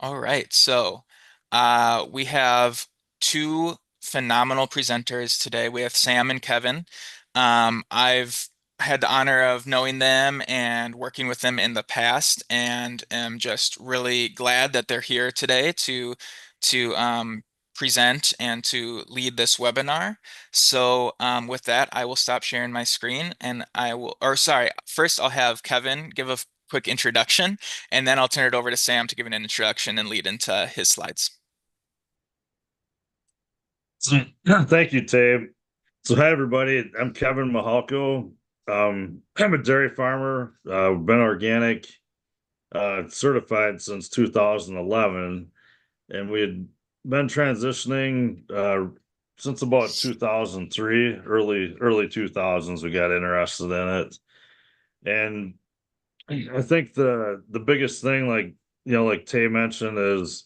All right, so we have two phenomenal presenters today. We have Sam and Kevin. I've had the honor of knowing them and working with them in the past, and am just really glad that they're here today to present and to lead this webinar. So with that, I will stop sharing my screen, and first I'll have Kevin give a quick introduction. And then I'll turn it over to Sam to give an introduction and lead into his slides. So, thank you, Tabe. So, hi, everybody. I'm Kevin Mahalko. I'm a dairy farmer, been organic, certified since 2011, and we had been transitioning since about 2003, early 2000s. We got interested in it, and I think the biggest thing, like Tay mentioned, is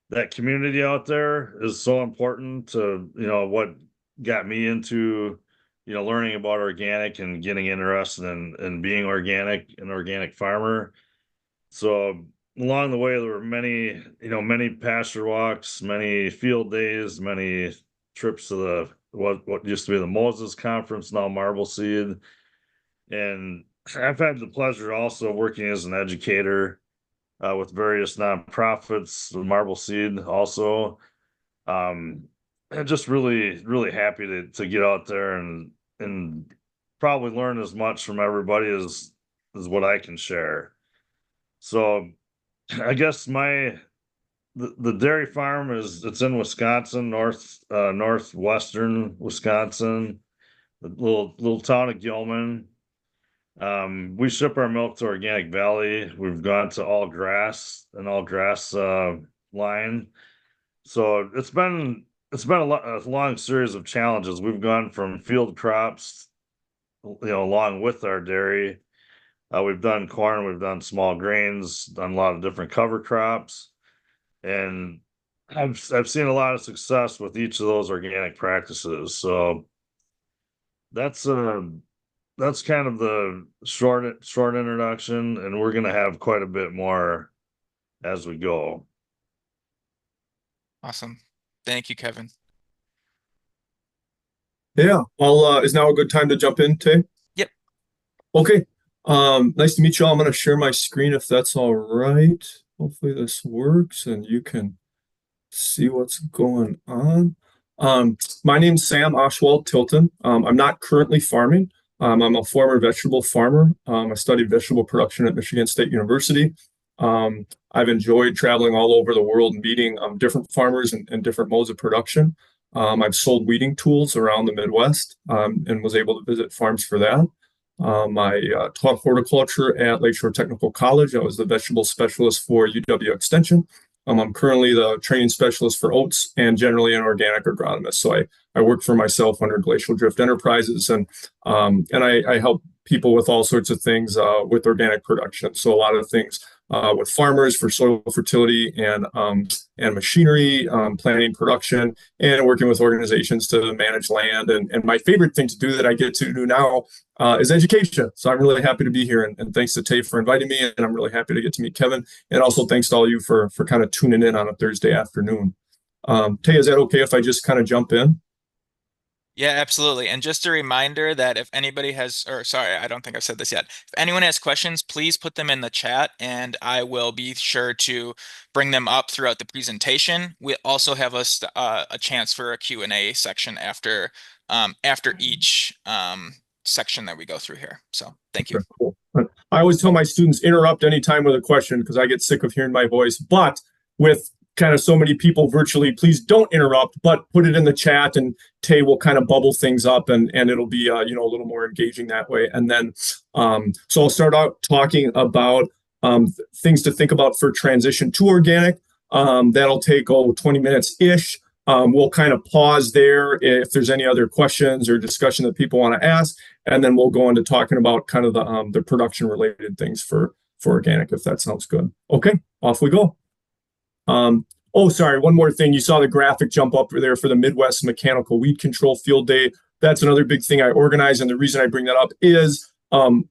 that community out there is so important to, what got me into, learning about organic and getting interested in being an organic farmer. So along the way, there were many pasture walks, many field days, many trips to what used to be the Moses Conference, now Marble Seed. And I've had the pleasure also working as an educator with various nonprofits, Marble Seed also. I'm just really happy to get out there and probably learn as much from everybody as what I can share. So I guess the dairy farm it's in Wisconsin, northwestern Wisconsin, the little town of Gilman. We ship our milk to Organic Valley. We've gone to all grass line. So it's been a long series of challenges. We've gone from field crops, along with our dairy. We've done corn, we've done small grains, done a lot of different cover crops, and I've seen a lot of success with each of those organic practices. So that's uh that's kind of the short introduction, and we're gonna have quite a bit more as we go. Awesome. Thank you, Kevin. Yeah, I'll is now a good time to jump in, Tay? Yep. Okay. Nice to meet you all. I'm gonna share my screen if that's all right. Hopefully this works and you can see what's going on. My name's Sam Oschwald Tilton. I'm not currently farming. I'm a former vegetable farmer. I studied vegetable production at Michigan State University. I've enjoyed traveling all over the world, meeting different farmers and different modes of production. I've sold weeding tools around the Midwest and was able to visit farms for that. I taught horticulture at Lakeshore Technical College. I was the vegetable specialist for UW Extension. I'm currently the training specialist for oats and generally an organic agronomist. So I work for myself under Glacial Drift Enterprises, and I help people with all sorts of things with organic production. So a lot of things with farmers for soil fertility and machinery, planning production, and working with organizations to manage land. And my favorite thing to do that I get to do now is education. So I'm really happy to be here, and thanks to Tay for inviting me, and I'm really happy to get to meet Kevin, and also thanks to all you for kind of tuning in on a Thursday afternoon. Tay, is that okay if I just kind of jump in? Yeah, absolutely. And just a reminder that if anybody has, or sorry, I don't think I've said this yet. If anyone has questions, please put them in the chat and I will be sure to bring them up throughout the presentation. We also have a chance for a Q&A section after each section that we go through here. So thank you. Okay, cool. I always tell my students interrupt anytime with a question because I get sick of hearing my voice. But with kind of so many people virtually, please don't interrupt, but put it in the chat, and Tay will kind of bubble things up, and it'll be a little more engaging that way. And then so I'll start out talking about things to think about for transition to organic. That'll take 20 minutes ish. We'll kind of pause there if there's any other questions or discussion that people want to ask, and then we'll go into talking about kind of the production related things for organic, if that sounds good. Okay, off we go. Oh, sorry, one more thing. You saw the graphic jump up there for the Midwest Mechanical Weed Control Field Day. That's another big thing I organize, and the reason I bring that up is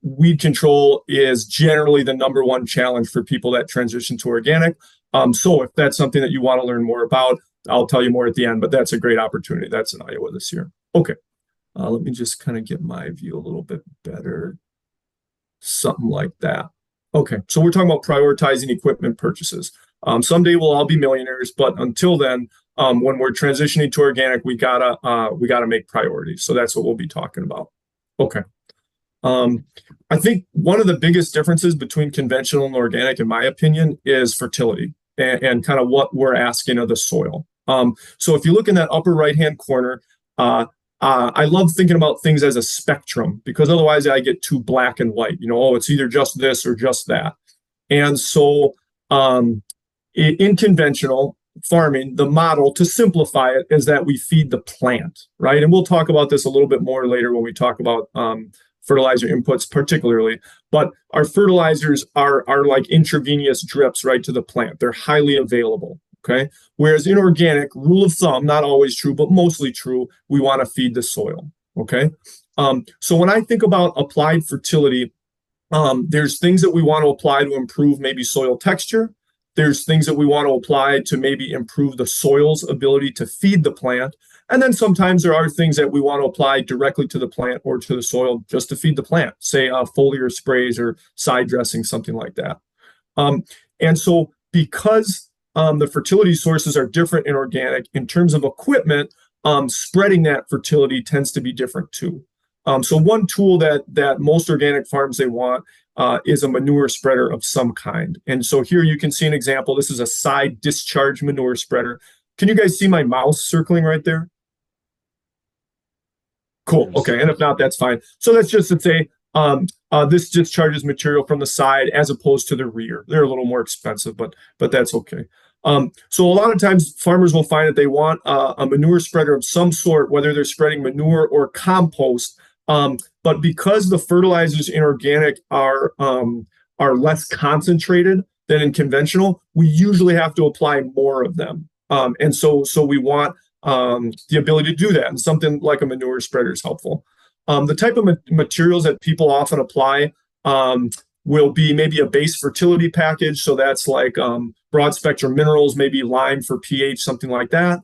Weed control is generally the number one challenge for people that transition to organic. So if that's something that you want to learn more about, I'll tell you more at the end, but that's a great opportunity. That's in Iowa this year. Okay. Let me just kind of get my view a little bit better. Something like that. Okay. So we're talking about prioritizing equipment purchases. Someday we'll all be millionaires, but until then, when we're transitioning to organic, we gotta make priorities. So that's what we'll be talking about. Okay. Um, I think one of the biggest differences between conventional and organic, in my opinion, is fertility and kind of what we're asking of the soil. So if you look in that upper right-hand corner, I love thinking about things as a spectrum because otherwise I get too black and white. Oh, it's either just this or just that. And so in conventional farming, the model, to simplify it, is that we feed the plant, right? And we'll talk about this a little bit more later when we talk about fertilizer inputs particularly, but our fertilizers are like intravenous drips right to the plant. They're highly available, okay? Whereas in organic, rule of thumb, not always true, but mostly true, we want to feed the soil, okay? So when I think about applied fertility, there's things that we want to apply to improve maybe soil texture. There's things that we want to apply to maybe improve the soil's ability to feed the plant. And then sometimes there are things that we want to apply directly to the plant or to the soil just to feed the plant, say foliar sprays or side dressing, something like that. And so because the fertility sources are different in organic, in terms of equipment, spreading that fertility tends to be different too. So one tool that most organic farms they want is a manure spreader of some kind. And so here you can see an example. This is a side discharge manure spreader. Can you guys see my mouse circling right there? Cool. Okay. And if not, that's fine. So that's just to say this discharges material from the side as opposed to the rear. They're a little more expensive, but that's okay. So a lot of times farmers will find that they want a manure spreader of some sort, whether they're spreading manure or compost. But because the fertilizers in organic are less concentrated than in conventional, we usually have to apply more of them. And so we want the ability to do that. And something like a manure spreader is helpful. The type of materials that people often apply will be maybe a base fertility package. So that's like broad spectrum minerals, maybe lime for pH, something like that.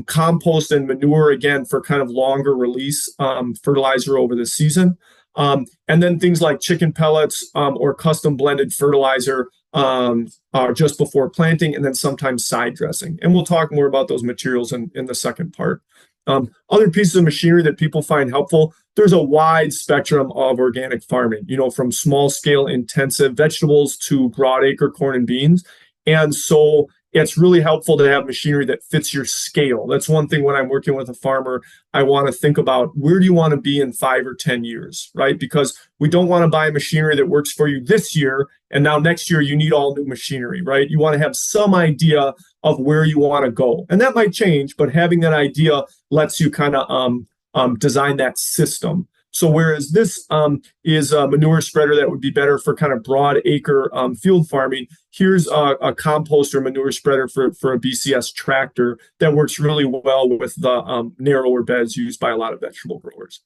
Compost and manure, again, for kind of longer release fertilizer over the season. And then things like chicken pellets or custom blended fertilizer just before planting, and then sometimes side dressing. And we'll talk more about those materials in the second part. Other pieces of machinery that people find helpful, there's a wide spectrum of organic farming, from small scale intensive vegetables to broad acre corn and beans. And so it's really helpful to have machinery that fits your scale. That's one thing when I'm working with a farmer, I want to think about where do you want to be in 5 or 10 years, right? Because we don't want to buy machinery that works for you this year, and now next year you need all new machinery, right? You want to have some idea of where you want to go. And that might change, but having that idea lets you kind of design that system. So whereas this is a manure spreader that would be better for kind of broad acre field farming, here's a compost or manure spreader for a BCS tractor that works really well with the narrower beds used by a lot of vegetable growers.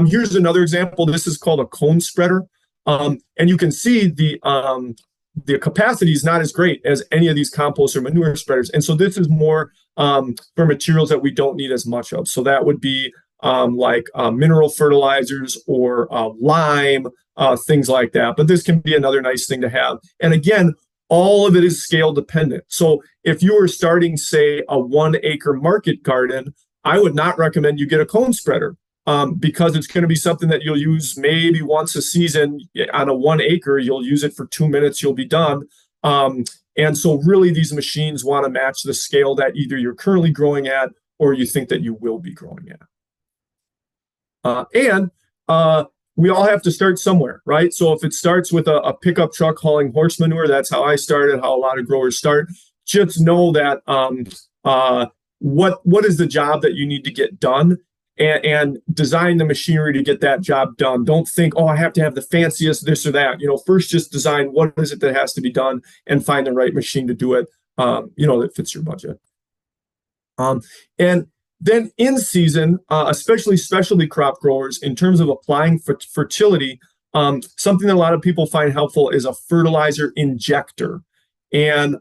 Here's another example. This is called a cone spreader. And you can see the capacity is not as great as any of these compost or manure spreaders. And so this is more for materials that we don't need as much of. So that would be like mineral fertilizers or lime, things like that. But this can be another nice thing to have. And again, all of it is scale dependent. So if you were starting, say, a 1 acre market garden, I would not recommend you get a cone spreader because it's going to be something that you'll use maybe once a season on a 1 acre. You'll use it for 2 minutes, you'll be done. And so really these machines want to match the scale that either you're currently growing at or you think that you will be growing at. And we all have to start somewhere, right? So if it starts with a pickup truck hauling horse manure, that's how I started, how a lot of growers start. Just know that what is the job that you need to get done, and design the machinery to get that job done. Don't think, oh, I have to have the fanciest this or that. First just design what is it that has to be done and find the right machine to do it, that fits your budget. And then in season, especially specialty crop growers, in terms of applying fertility, something that a lot of people find helpful is a fertilizer injector. And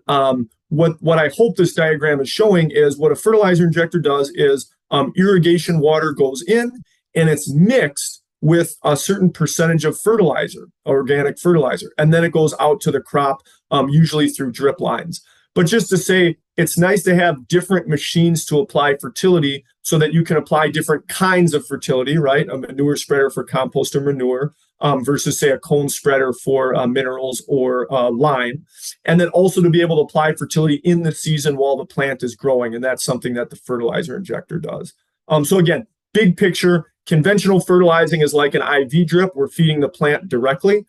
what I hope this diagram is showing is what a fertilizer injector does is irrigation water goes in and it's mixed with a certain percentage of fertilizer, organic fertilizer, and then it goes out to the crop, usually through drip lines. But just to say, it's nice to have different machines to apply fertility so that you can apply different kinds of fertility, right? A manure spreader for compost or manure versus, say, a cone spreader for minerals or lime. And then also to be able to apply fertility in the season while the plant is growing. And that's something that the fertilizer injector does. So again, big picture, conventional fertilizing is like an IV drip. We're feeding the plant directly.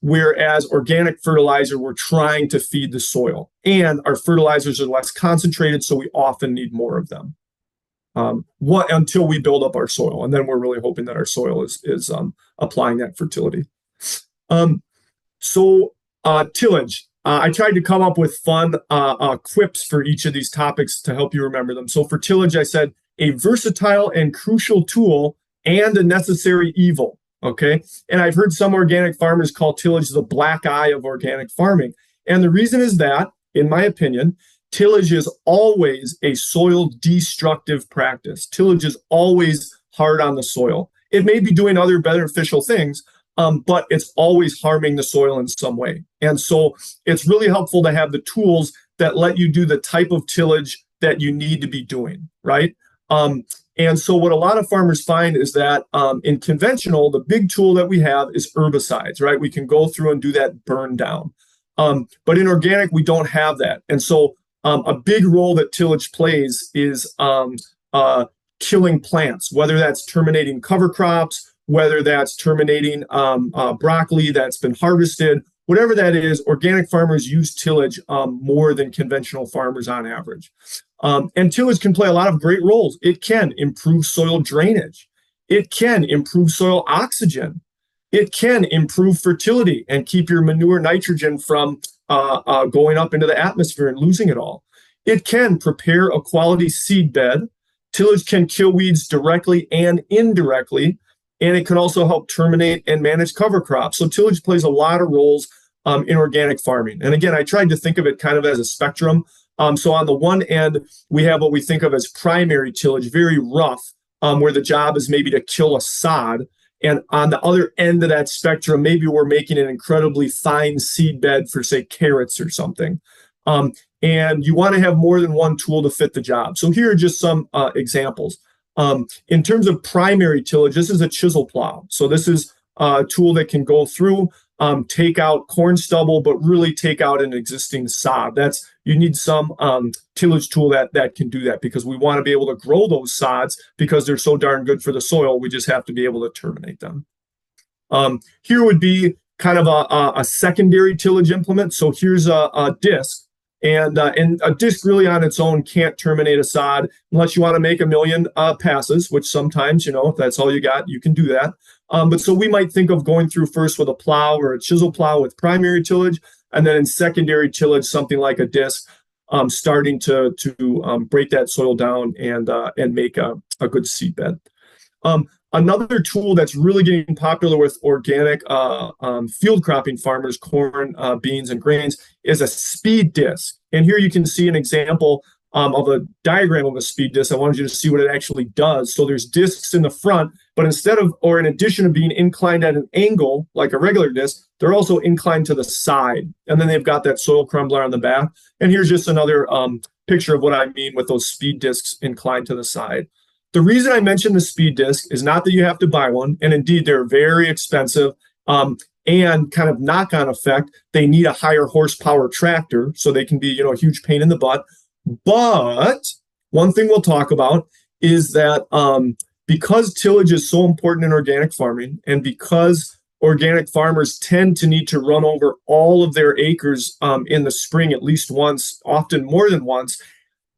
Whereas organic fertilizer, we're trying to feed the soil. And our fertilizers are less concentrated, so we often need more of them. Until we build up our soil. And then we're really hoping that our soil is applying that fertility. Tillage. I tried to come up with fun quips for each of these topics to help you remember them. So for tillage, I said, a versatile and crucial tool and a necessary evil. Okay. And I've heard some organic farmers call tillage the black eye of organic farming. And the reason is that, in my opinion, tillage is always a soil destructive practice. Tillage is always hard on the soil. It may be doing other beneficial things, but it's always harming the soil in some way. And so it's really helpful to have the tools that let you do the type of tillage that you need to be doing, right? And so what a lot of farmers find is that in conventional, the big tool that we have is herbicides, right? We can go through and do that burn down. But in organic, we don't have that. And so a big role that tillage plays is killing plants, whether that's terminating cover crops, whether that's terminating broccoli that's been harvested, whatever that is. Organic farmers use tillage more than conventional farmers on average. And tillage can play a lot of great roles. It can improve soil drainage. It can improve soil oxygen. It can improve fertility and keep your manure nitrogen from going up into the atmosphere and losing it all. It can prepare a quality seed bed. Tillage can kill weeds directly and indirectly, and it can also help terminate and manage cover crops. So tillage plays a lot of roles in organic farming. And again, I tried to think of it kind of as a spectrum. So on the one end, we have what we think of as primary tillage, very rough, where the job is maybe to kill a sod. And on the other end of that spectrum, maybe we're making an incredibly fine seed bed for, say, carrots or something. And you want to have more than one tool to fit the job. So here are just some examples. In terms of primary tillage, this is a chisel plow. So this is a tool that can go through, take out corn stubble, but really take out an existing sod. You need some tillage tool that can do that, because we want to be able to grow those sods because they're so darn good for the soil. We just have to be able to terminate them. Here would be kind of a secondary tillage implement. So here's a disc. And a disc really on its own can't terminate a sod unless you want to make a million passes, which sometimes, if that's all you got, you can do that. But so we might think of going through first with a plow or a chisel plow with primary tillage, and then in secondary tillage, something like a disc, starting to break that soil down and make a good seed bed. Another tool that's really getting popular with organic field cropping farmers, corn, beans, and grains, is a speed disc. And here you can see an example of a diagram of a speed disc. I wanted you to see what it actually does. So there's discs in the front, but in addition to being inclined at an angle like a regular disc, they're also inclined to the side. And then they've got that soil crumbler on the back. And here's just another picture of what I mean with those speed discs inclined to the side. The reason I mentioned the speed disc is not that you have to buy one, and indeed they're very expensive, and kind of knock-on effect, they need a higher horsepower tractor, so they can be, a huge pain in the butt. But one thing we'll talk about is that because tillage is so important in organic farming, and because organic farmers tend to need to run over all of their acres in the spring at least once, often more than once,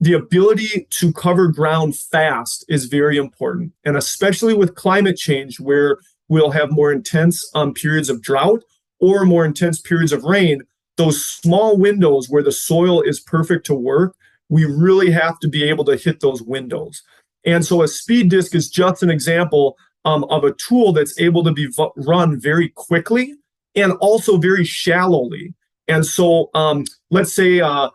the ability to cover ground fast is very important. And especially with climate change, where we'll have more intense periods of drought or more intense periods of rain, those small windows where the soil is perfect to work, we really have to be able to hit those windows. And so a speed disc is just an example of a tool that's able to be run very quickly and also very shallowly. And so let's say 8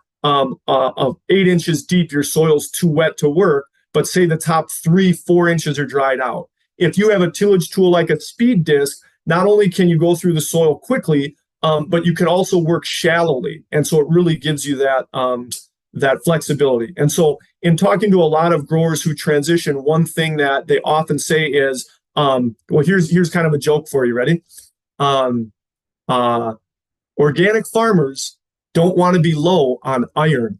inches deep, your soil's too wet to work, but say the top 3-4 inches are dried out. If you have a tillage tool like a speed disc, not only can you go through the soil quickly, but you can also work shallowly. And so it really gives you that flexibility. And so in talking to a lot of growers who transition, one thing that they often say is, well, here's kind of a joke for you. Ready? Organic farmers don't want to be low on iron.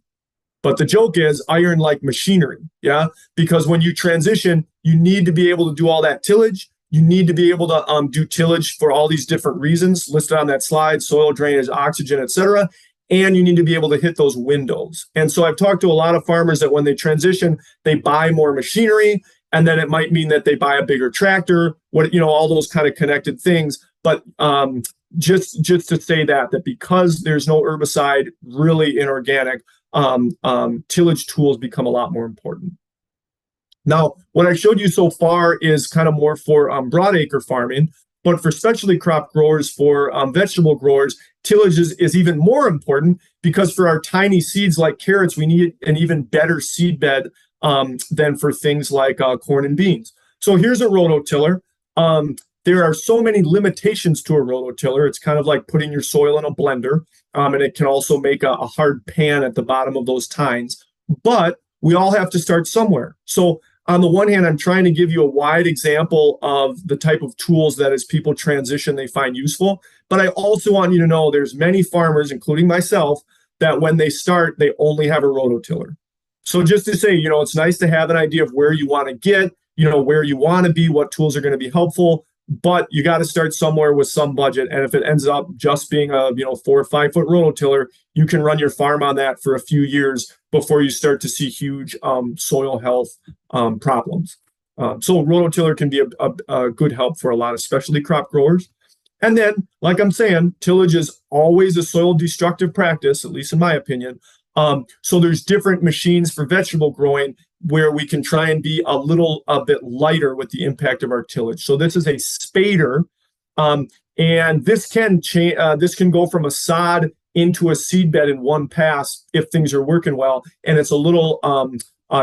But the joke is iron like machinery, yeah? Because when you transition, you need to be able to do all that tillage. You need to be able to do tillage for all these different reasons listed on that slide: soil drainage, oxygen, etc. And you need to be able to hit those windows. And so I've talked to a lot of farmers that when they transition, they buy more machinery, and then it might mean that they buy a bigger tractor, all those kind of connected things. But just to say that because there's no herbicide really in organic, tillage tools become a lot more important. Now, what I showed you so far is kind of more for broadacre farming, but for specialty crop growers, for vegetable growers, tillage is even more important, because for our tiny seeds like carrots, we need an even better seed bed than for things like corn and beans. So here's a rototiller. There are so many limitations to a rototiller. It's kind of like putting your soil in a blender, and it can also make a hard pan at the bottom of those tines. But we all have to start somewhere. So on the one hand, I'm trying to give you a wide example of the type of tools that as people transition, they find useful. But I also want you to know there's many farmers, including myself, that when they start, they only have a rototiller. So just to say, it's nice to have an idea of where you want to get, where you want to be, what tools are going to be helpful. But you got to start somewhere with some budget. And if it ends up just being a 4 or 5 foot rototiller, you can run your farm on that for a few years before you start to see huge soil health problems. So rototiller can be a good help for a lot of specialty crop growers. And then, like I'm saying, tillage is always a soil destructive practice, at least in my opinion. So there's different machines for vegetable growing where we can try and be a bit lighter with the impact of our tillage. So this is a spader, and this can change. This can go from a sod into a seed bed in one pass if things are working well, and it's a little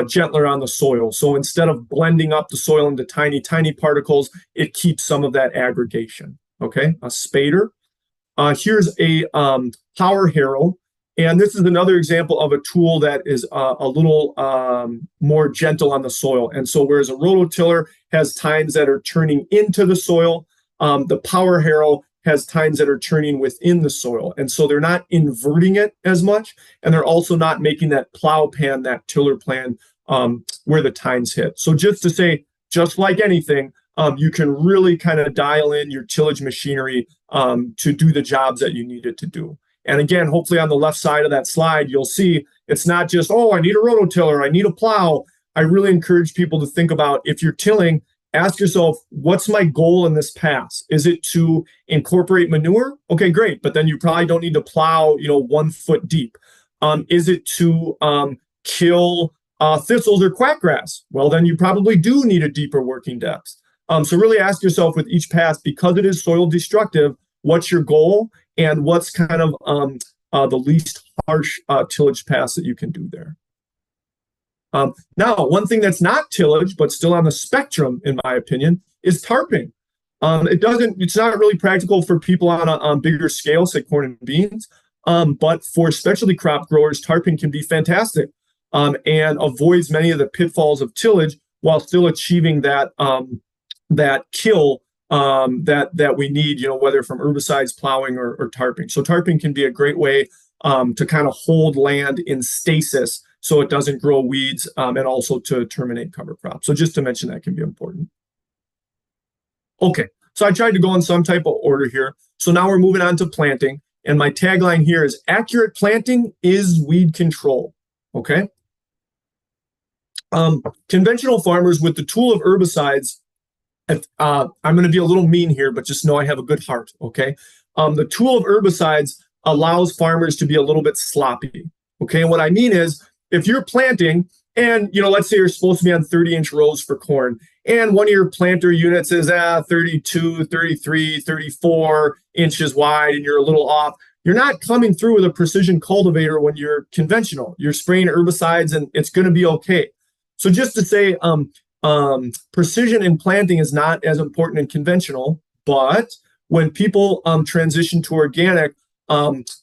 gentler on the soil. So instead of blending up the soil into tiny, tiny particles, it keeps some of that aggregation. Okay, a spader. Here's a power harrow. And this is another example of a tool that is a little more gentle on the soil. And so whereas a rototiller has tines that are turning into the soil, the power harrow has tines that are turning within the soil. And so they're not inverting it as much. And they're also not making that plow pan, that tiller plan where the tines hit. So just to say, just like anything, you can really kind of dial in your tillage machinery to do the jobs that you need it to do. And again, hopefully on the left side of that slide, you'll see it's not just, I need a rototiller, I need a plow. I really encourage people to think about, if you're tilling, ask yourself, what's my goal in this pass? Is it to incorporate manure? Okay, great. But then you probably don't need to plow, 1 foot deep. Is it to kill thistles or quackgrass? Well, then you probably do need a deeper working depth. So really ask yourself with each pass, because it is soil destructive, what's your goal? And what's kind of the least harsh tillage pass that you can do there. Now, one thing that's not tillage, but still on the spectrum, in my opinion, is tarping. It's not really practical for people on a bigger scale, say corn and beans. But for specialty crop growers, tarping can be fantastic and avoids many of the pitfalls of tillage while still achieving that kill that we need, whether from herbicides, plowing, or tarping. So tarping can be a great way to kind of hold land in stasis so it doesn't grow weeds, and also to terminate cover crops. So just to mention that can be important. Okay, so I tried to go in some type of order here. So now we're moving on to planting. And my tagline here is accurate planting is weed control. Okay. Conventional farmers with the tool of herbicides, I'm going to be a little mean here, but just know I have a good heart, okay? The tool of herbicides allows farmers to be a little bit sloppy, okay? And what I mean is, if you're planting and, let's say you're supposed to be on 30-inch rows for corn, and one of your planter units is 32, 33, 34 inches wide, and you're a little off. You're not coming through with a precision cultivator when you're conventional. You're spraying herbicides and it's going to be okay. So just to say, precision in planting is not as important in conventional, but when people transition to organic,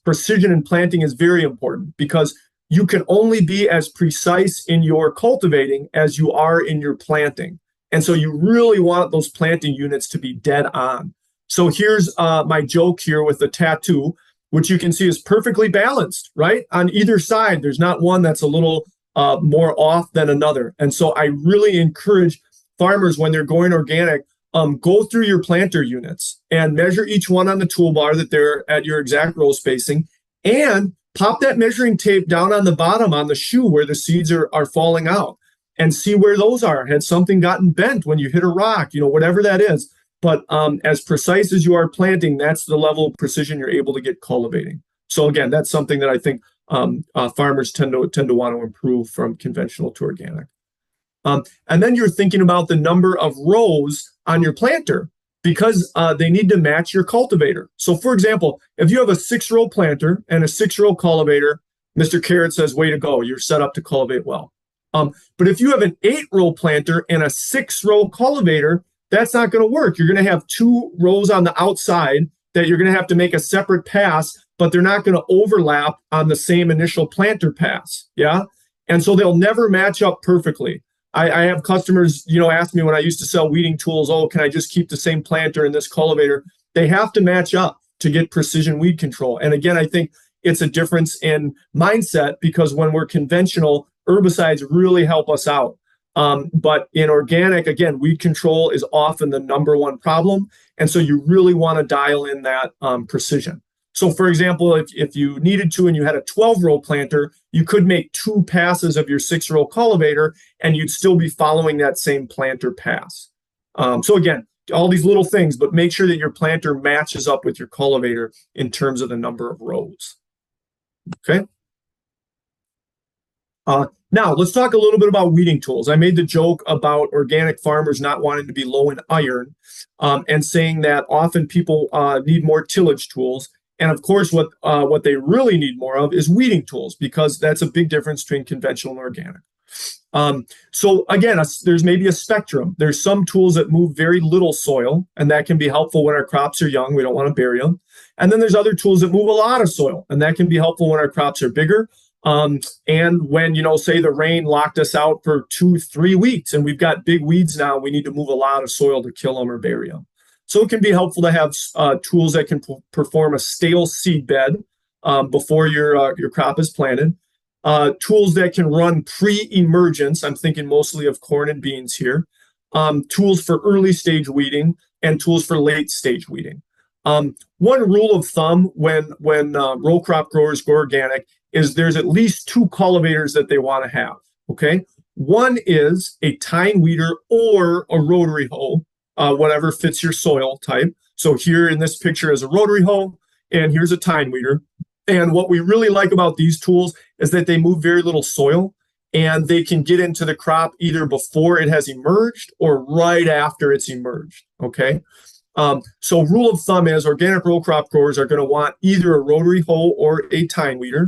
precision in planting is very important because you can only be as precise in your cultivating as you are in your planting. And so you really want those planting units to be dead on. So here's my joke here with the tattoo, which you can see is perfectly balanced, right? On either side, there's not one that's a little more off than another. And so I really encourage farmers when they're going organic, go through your planter units and measure each one on the toolbar that they're at your exact row spacing, and pop that measuring tape down on the bottom on the shoe where the seeds are falling out and see where those are. Had something gotten bent when you hit a rock, whatever that is. But as precise as you are planting, that's the level of precision you're able to get cultivating. So again, that's something that I think farmers tend to want to improve from conventional to organic. And then you're thinking about the number of rows on your planter because they need to match your cultivator. So for example, if you have a 6-row planter and a 6-row cultivator, Mr. Carrot says, way to go, you're set up to cultivate well. But if you have an 8-row planter and a 6-row cultivator, that's not going to work. You're going to have 2 rows on the outside that you're going to have to make a separate pass, but they're not going to overlap on the same initial planter pass. Yeah. And so they'll never match up perfectly. I have customers, ask me when I used to sell weeding tools, oh, can I just keep the same planter in this cultivator? They have to match up to get precision weed control. And again, I think it's a difference in mindset because when we're conventional, herbicides really help us out. But in organic, again, weed control is often the number one problem. And so you really want to dial in that precision. So for example, if you needed to and you had a 12-row planter, you could make 2 passes of your 6-row cultivator and you'd still be following that same planter pass. So again, all these little things, but make sure that your planter matches up with your cultivator in terms of the number of rows. Okay. Now let's talk a little bit about weeding tools. I made the joke about organic farmers not wanting to be low in iron and saying that often people need more tillage tools. And of course, what they really need more of is weeding tools because that's a big difference between conventional and organic. So again, there's maybe a spectrum. There's some tools that move very little soil, and that can be helpful when our crops are young. We don't want to bury them. And then there's other tools that move a lot of soil, and that can be helpful when our crops are bigger. And when, say the rain locked us out for 2-3 weeks and we've got big weeds now, we need to move a lot of soil to kill them or bury them. So it can be helpful to have tools that can perform a stale seed bed before your crop is planted. Tools that can run pre-emergence. I'm thinking mostly of corn and beans here. Tools for early stage weeding and tools for late stage weeding. One rule of thumb when row crop growers go organic is there's at least 2 cultivators that they want to have. Okay, one is a tine weeder or a rotary hoe. Whatever fits your soil type. So here in this picture is a rotary hoe, and here's a tine weeder. And what we really like about these tools is that they move very little soil, and they can get into the crop either before it has emerged or right after it's emerged. Okay. So rule of thumb is organic row crop growers are going to want either a rotary hoe or a tine weeder,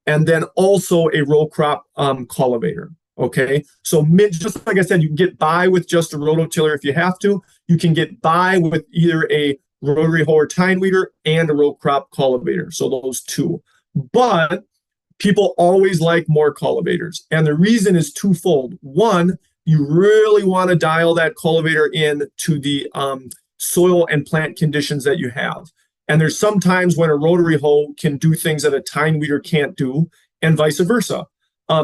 and then also a row crop cultivator. Okay, so just like I said, you can get by with just a rototiller if you have to. You can get by with either a rotary hoe or tine weeder and a row crop cultivator. So those 2. But people always like more cultivators. And the reason is twofold. One, you really want to dial that cultivator in to the soil and plant conditions that you have. And there's some times when a rotary hoe can do things that a tine weeder can't do, and vice versa.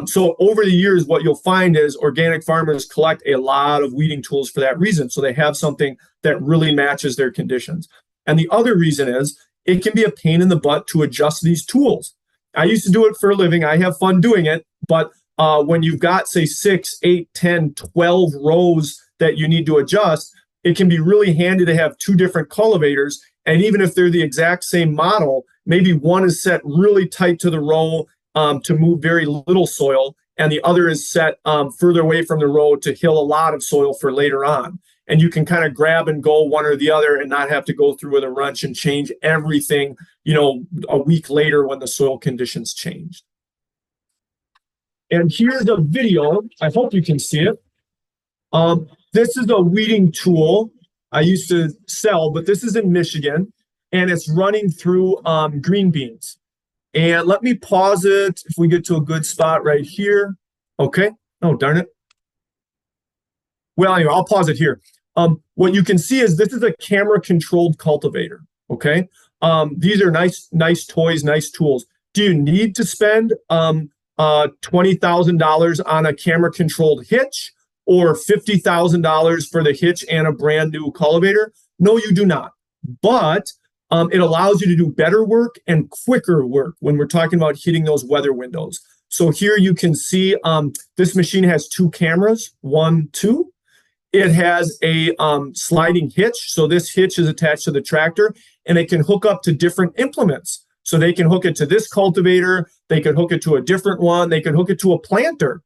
So over the years, what you'll find is organic farmers collect a lot of weeding tools for that reason. So they have something that really matches their conditions. And the other reason is it can be a pain in the butt to adjust these tools. I used to do it for a living. I have fun doing it. But when you've got, say, 6, 8, 10, 12 rows that you need to adjust, it can be really handy to have 2 different cultivators. And even if they're the exact same model, maybe one is set really tight to the row to move very little soil, and the other is set further away from the road to hill a lot of soil for later on. And you can kind of grab and go one or the other and not have to go through with a wrench and change everything, a week later when the soil conditions changed. And here's a video. I hope you can see it. This is a weeding tool I used to sell, but this is in Michigan, and it's running through green beans. And let me pause it if we get to a good spot right here. Okay. Oh, darn it. Well, anyway, I'll pause it here. What you can see is this is a camera-controlled cultivator. Okay. These are nice toys, nice tools. Do you need to spend $20,000 on a camera-controlled hitch or $50,000 for the hitch and a brand new cultivator? No, you do not. But it allows you to do better work and quicker work when we're talking about hitting those weather windows. So here you can see this machine has 2 cameras, 1, 2. It has a sliding hitch. So this hitch is attached to the tractor, and it can hook up to different implements. So they can hook it to this cultivator. They could hook it to a different one. They could hook it to a planter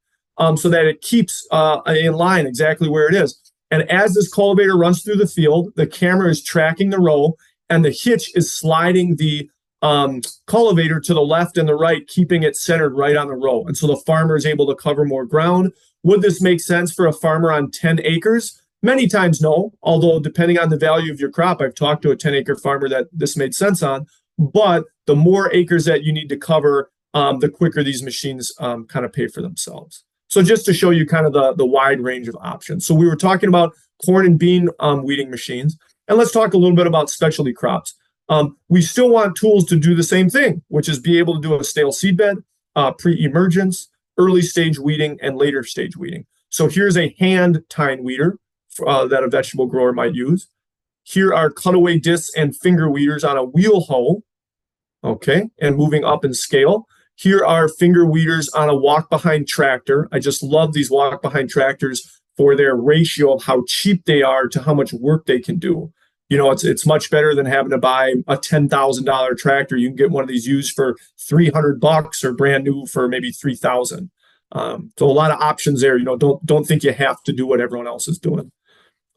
so that it keeps in line exactly where it is. And as this cultivator runs through the field, the camera is tracking the row, and the hitch is sliding the cultivator to the left and the right, keeping it centered right on the row. And so the farmer is able to cover more ground. Would this make sense for a farmer on 10 acres? Many times no, although depending on the value of your crop, I've talked to a 10-acre farmer that this made sense on. But the more acres that you need to cover, the quicker these machines kind of pay for themselves. So just to show you kind of the wide range of options. So we were talking about corn and bean weeding machines. And let's talk a little bit about specialty crops. We still want tools to do the same thing, which is be able to do a stale seedbed, pre-emergence, early stage weeding, and later stage weeding. So here's a hand tine weeder that a vegetable grower might use. Here are cutaway discs and finger weeders on a wheel hoe, okay, and moving up in scale. Here are finger weeders on a walk-behind tractor. I just love these walk-behind tractors for their ratio of how cheap they are to how much work they can do. It's much better than having to buy a $10,000 tractor. You can get one of these used for $300 or brand new for maybe $3,000. So a lot of options there. Don't think you have to do what everyone else is doing.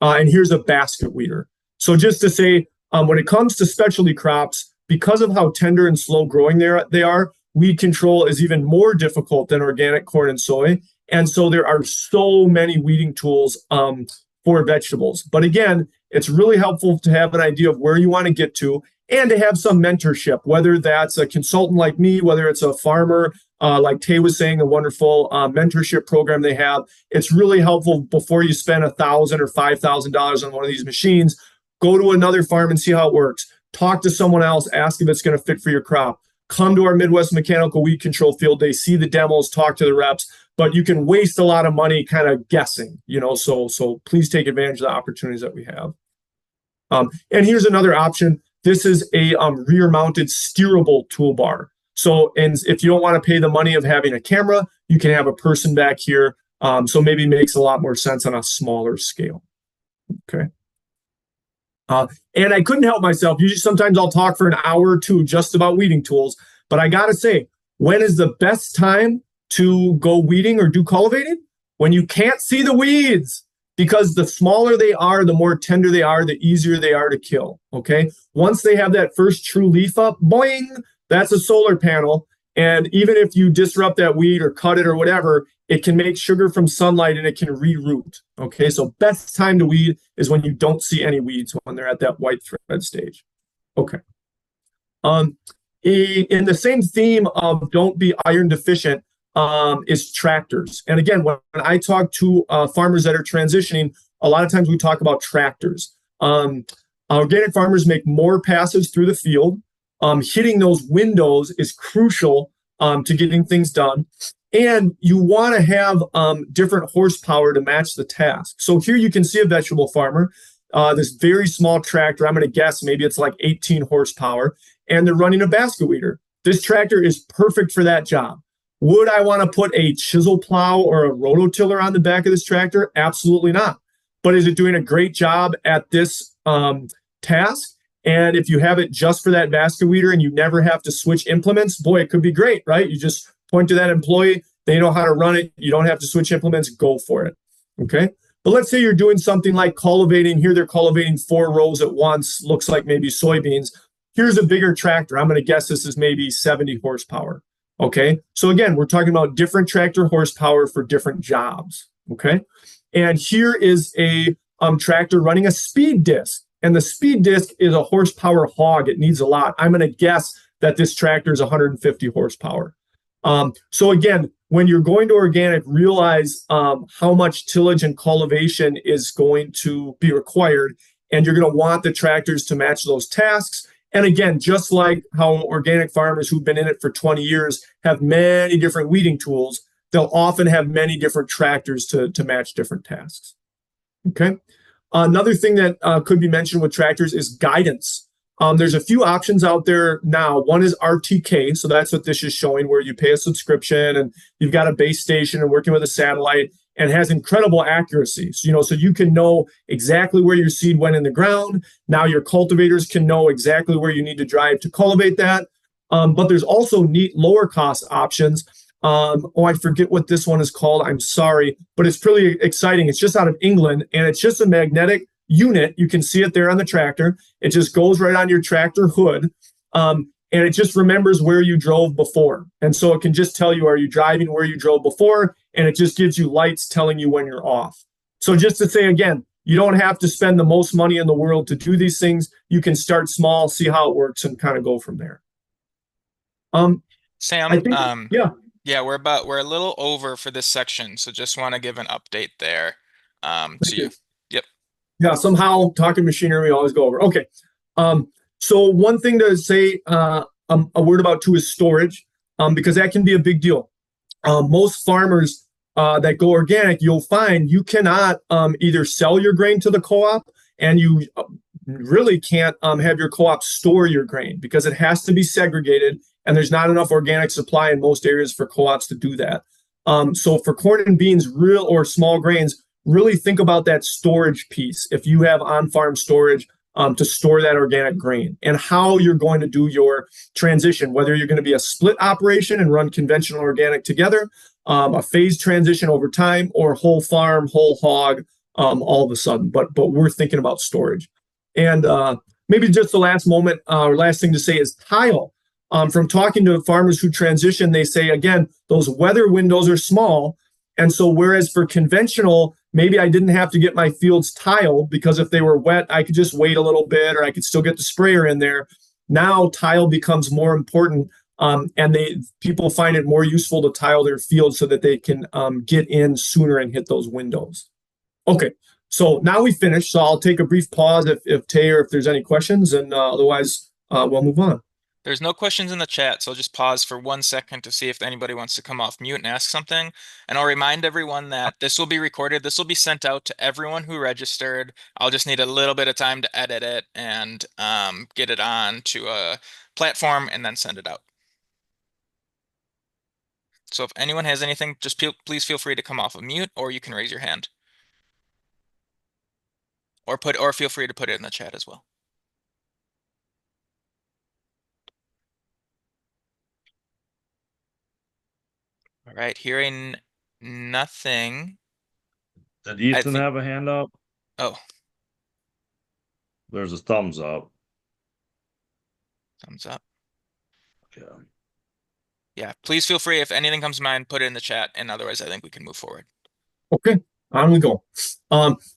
And here's a basket weeder. So just to say, when it comes to specialty crops, because of how tender and slow growing they are, weed control is even more difficult than organic corn and soy. And so there are so many weeding tools for vegetables. But again, it's really helpful to have an idea of where you want to get to and to have some mentorship, whether that's a consultant like me, whether it's a farmer, like Tay was saying, a wonderful mentorship program they have. It's really helpful before you spend $1,000 or $5,000 on one of these machines. Go to another farm and see how it works. Talk to someone else, ask if it's going to fit for your crop. Come to our Midwest Mechanical Weed Control Field Day, see the demos, talk to the reps, but you can waste a lot of money kind of guessing, so please take advantage of the opportunities that we have. And here's another option. This is a rear-mounted steerable toolbar. So, and if you don't want to pay the money of having a camera, you can have a person back here. So maybe makes a lot more sense on a smaller scale. Okay. And I couldn't help myself. Usually sometimes I'll talk for an hour or two just about weeding tools, but I got to say, when is the best time to go weeding or do cultivating? When you can't see the weeds, because the smaller they are, the more tender they are, the easier they are to kill. Okay. Once they have that first true leaf up, boing, that's a solar panel. And even if you disrupt that weed or cut it or whatever, it can make sugar from sunlight and it can reroot. Okay, so best time to weed is when you don't see any weeds, when they're at that white thread stage. Okay. In the same theme of don't be iron deficient is tractors. And again, when I talk to farmers that are transitioning, a lot of times we talk about tractors. Organic farmers make more passes through the field. Hitting those windows is crucial to getting things done. And you want to have different horsepower to match the task. So here you can see a vegetable farmer, this very small tractor. I'm going to guess maybe it's like 18 horsepower, and they're running a basket weeder. This tractor is perfect for that job. Would I want to put a chisel plow or a rototiller on the back of this tractor? Absolutely not. But is it doing a great job at this task? And if you have it just for that basket weeder and you never have to switch implements, boy, it could be great, right? You just point to that employee, They know how to run it. You don't have to switch implements. Go for it. Okay. But let's say you're doing something like cultivating. Here they're cultivating 4 rows at once. Looks like maybe soybeans. Here's a bigger tractor. I'm going to guess this is maybe 70 horsepower. Okay. So again, we're talking about different tractor horsepower for different jobs. Okay. And here is a tractor running a speed disc. And the speed disc is a horsepower hog. It needs a lot. I'm going to guess that this tractor is 150 horsepower. So again, when you're going to organic, realize how much tillage and cultivation is going to be required. And you're going to want the tractors to match those tasks. And again, just like how organic farmers who've been in it for 20 years have many different weeding tools, they'll often have many different tractors to match different tasks. Okay. Another thing that could be mentioned with tractors is guidance. There's a few options out there now. One is RTK. So that's what this is showing, where you pay a subscription and you've got a base station and working with a satellite, and has incredible accuracy. So, so you can know exactly where your seed went in the ground. Now your cultivators can know exactly where you need to drive to cultivate that. But there's also neat lower cost options. I forget what this one is called. I'm sorry, but it's pretty exciting. It's just out of England, and it's just a magnetic unit. You can see it there on the tractor. It just goes right on your tractor hood. And it just remembers where you drove before. And so it can just tell you, are you driving where you drove before? And it just gives you lights telling you when you're off. So just to say again, you don't have to spend the most money in the world to do these things. You can start small, see how it works, and kind of go from there. Sam, I think, yeah. Yeah, we're a little over for this section, so just want to give an update there. Thank you. Yep. Yeah, somehow talking machinery, we always go over. Okay. So one thing to say a word about too is storage, because that can be a big deal. Most farmers that go organic, you'll find you cannot either sell your grain to the co-op, and you really can't have your co-op store your grain because it has to be segregated, and there's not enough organic supply in most areas for co-ops to do that. So for corn and beans, real or small grains, really think about that storage piece. If you have on-farm storage to store that organic grain, and how you're going to do your transition, whether you're going to be a split operation and run conventional organic together, a phased transition over time, or whole farm, whole hog all of a sudden. But we're thinking about storage. And maybe just the last moment or last thing to say is tile. From talking to farmers who transition, they say, again, those weather windows are small. And so whereas for conventional, maybe I didn't have to get my fields tiled because if they were wet, I could just wait a little bit, or I could still get the sprayer in there. Now tile becomes more important, and people find it more useful to tile their fields so that they can get in sooner and hit those windows. Okay, so now we finished. So I'll take a brief pause if Tay or if there's any questions, and otherwise we'll move on. There's no questions in the chat, so I'll just pause for 1 second to see if anybody wants to come off mute and ask something. And I'll remind everyone that this will be recorded. This will be sent out to everyone who registered. I'll just need a little bit of time to edit it and get it on to a platform and then send it out. So if anyone has anything, just please feel free to come off of mute, or you can raise your hand. Or feel free to put it in the chat as well. All right, hearing nothing. Did Ethan have a hand up? Oh. There's a thumbs up. Thumbs up. Okay. Yeah, please feel free. If anything comes to mind, put it in the chat. And otherwise, I think we can move forward. Okay, on we go.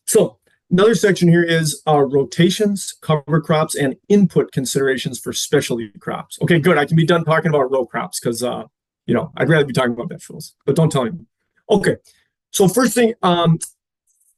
So another section here is rotations, cover crops, and input considerations for specialty crops. Okay, good. I can be done talking about row crops because I'd rather be talking about vegetables, but don't tell anyone. Okay, so first thing,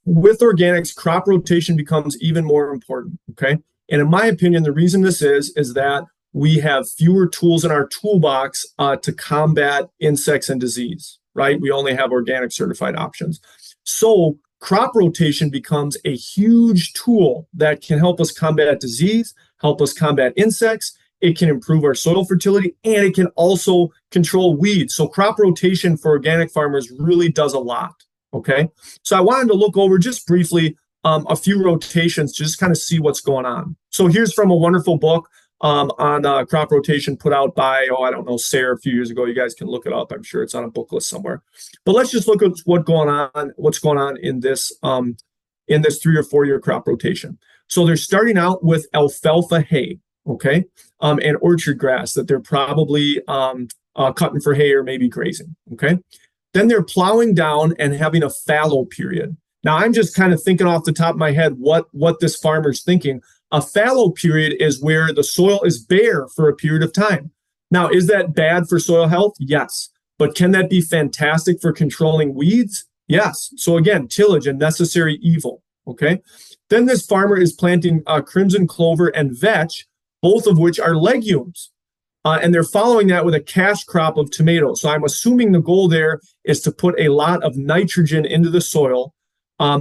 with organics, crop rotation becomes even more important, okay? And in my opinion, the reason this is that we have fewer tools in our toolbox to combat insects and disease, right? We only have organic certified options. So crop rotation becomes a huge tool that can help us combat disease, help us combat insects. It can improve our soil fertility, and it can also control weeds. So crop rotation for organic farmers really does a lot, okay? So I wanted to look over just briefly a few rotations to just kind of see what's going on. So here's from a wonderful book on crop rotation put out by, I don't know, Sayre a few years ago. You guys can look it up. I'm sure it's on a book list somewhere. But let's just look at what's going on in this 3 or 4 year crop rotation. So they're starting out with alfalfa hay, okay, and orchard grass that they're probably cutting for hay or maybe grazing, okay. Then they're plowing down and having a fallow period. Now I'm just kind of thinking off the top of my head what this farmer's thinking. A fallow period is where the soil is bare for a period of time. Now, is that bad for soil health? Yes. But can that be fantastic for controlling weeds? Yes. So again, tillage, a necessary evil. Okay. Then this farmer is planting crimson clover and vetch, both of which are legumes. And they're following that with a cash crop of tomatoes. So I'm assuming the goal there is to put a lot of nitrogen into the soil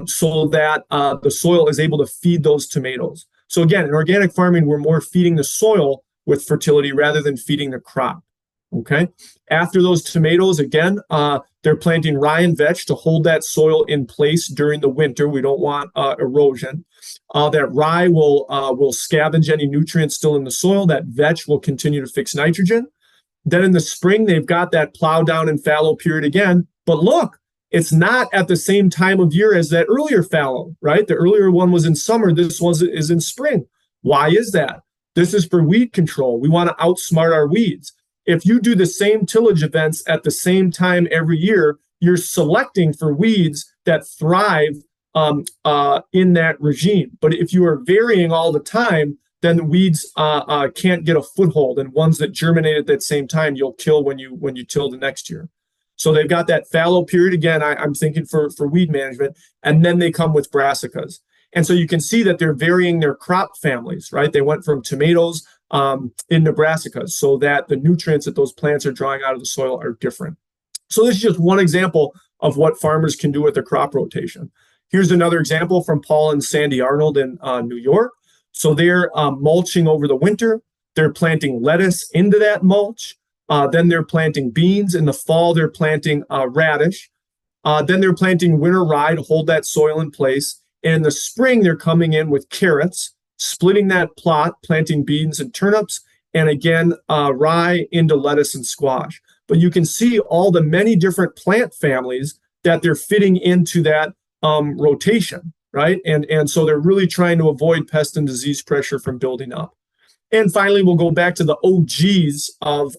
so that the soil is able to feed those tomatoes. So again, in organic farming, we're more feeding the soil with fertility rather than feeding the crop. Okay. After those tomatoes, again, they're planting rye and vetch to hold that soil in place during the winter. We don't want erosion. That rye will scavenge any nutrients still in the soil. That vetch will continue to fix nitrogen. Then in the spring, they've got that plow down and fallow period again. But look, it's not at the same time of year as that earlier fallow, right? The earlier one was in summer. This one is in spring. Why is that? This is for weed control. We want to outsmart our weeds. If you do the same tillage events at the same time every year, you're selecting for weeds that thrive in that regime. But if you are varying all the time, then the weeds can't get a foothold, and ones that germinate at that same time, you'll kill when you till the next year. So they've got that fallow period again. I'm thinking for weed management, and then they come with brassicas. And so you can see that they're varying their crop families, right? They went from tomatoes into brassicas so that the nutrients that those plants are drawing out of the soil are different. So this is just one example of what farmers can do with their crop rotation. Here's another example from Paul and Sandy Arnold in New York. So they're mulching over the winter. They're planting lettuce into that mulch. Then they're planting beans. In the fall, they're planting radish. Then they're planting winter rye to hold that soil in place. And in the spring, they're coming in with carrots, splitting that plot, planting beans and turnips, and again, rye into lettuce and squash. But you can see all the many different plant families that they're fitting into that rotation, right? And so they're really trying to avoid pest and disease pressure from building up. And finally, we'll go back to the OGs of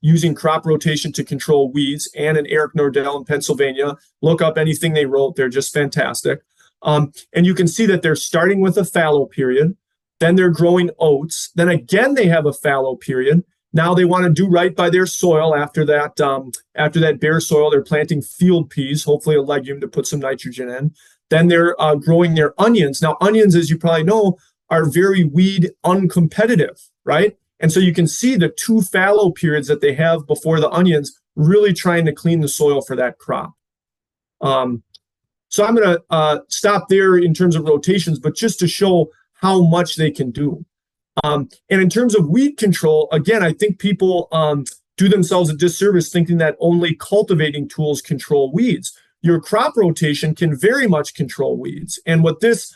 using crop rotation to control weeds. Ann and Eric Nordell in Pennsylvania. Look up anything they wrote. They're just fantastic. And you can see that they're starting with a fallow period. Then they're growing oats. Then again, they have a fallow period. Now they want to do right by their soil after that bare soil. They're planting field peas, hopefully a legume to put some nitrogen in. Then they're growing their onions. Now, onions, as you probably know, are very weed uncompetitive, right? And so you can see the 2 fallow periods that they have before the onions really trying to clean the soil for that crop. So I'm going to stop there in terms of rotations, but just to show how much they can do. And in terms of weed control, again, I think people do themselves a disservice thinking that only cultivating tools control weeds. Your crop rotation can very much control weeds. And what this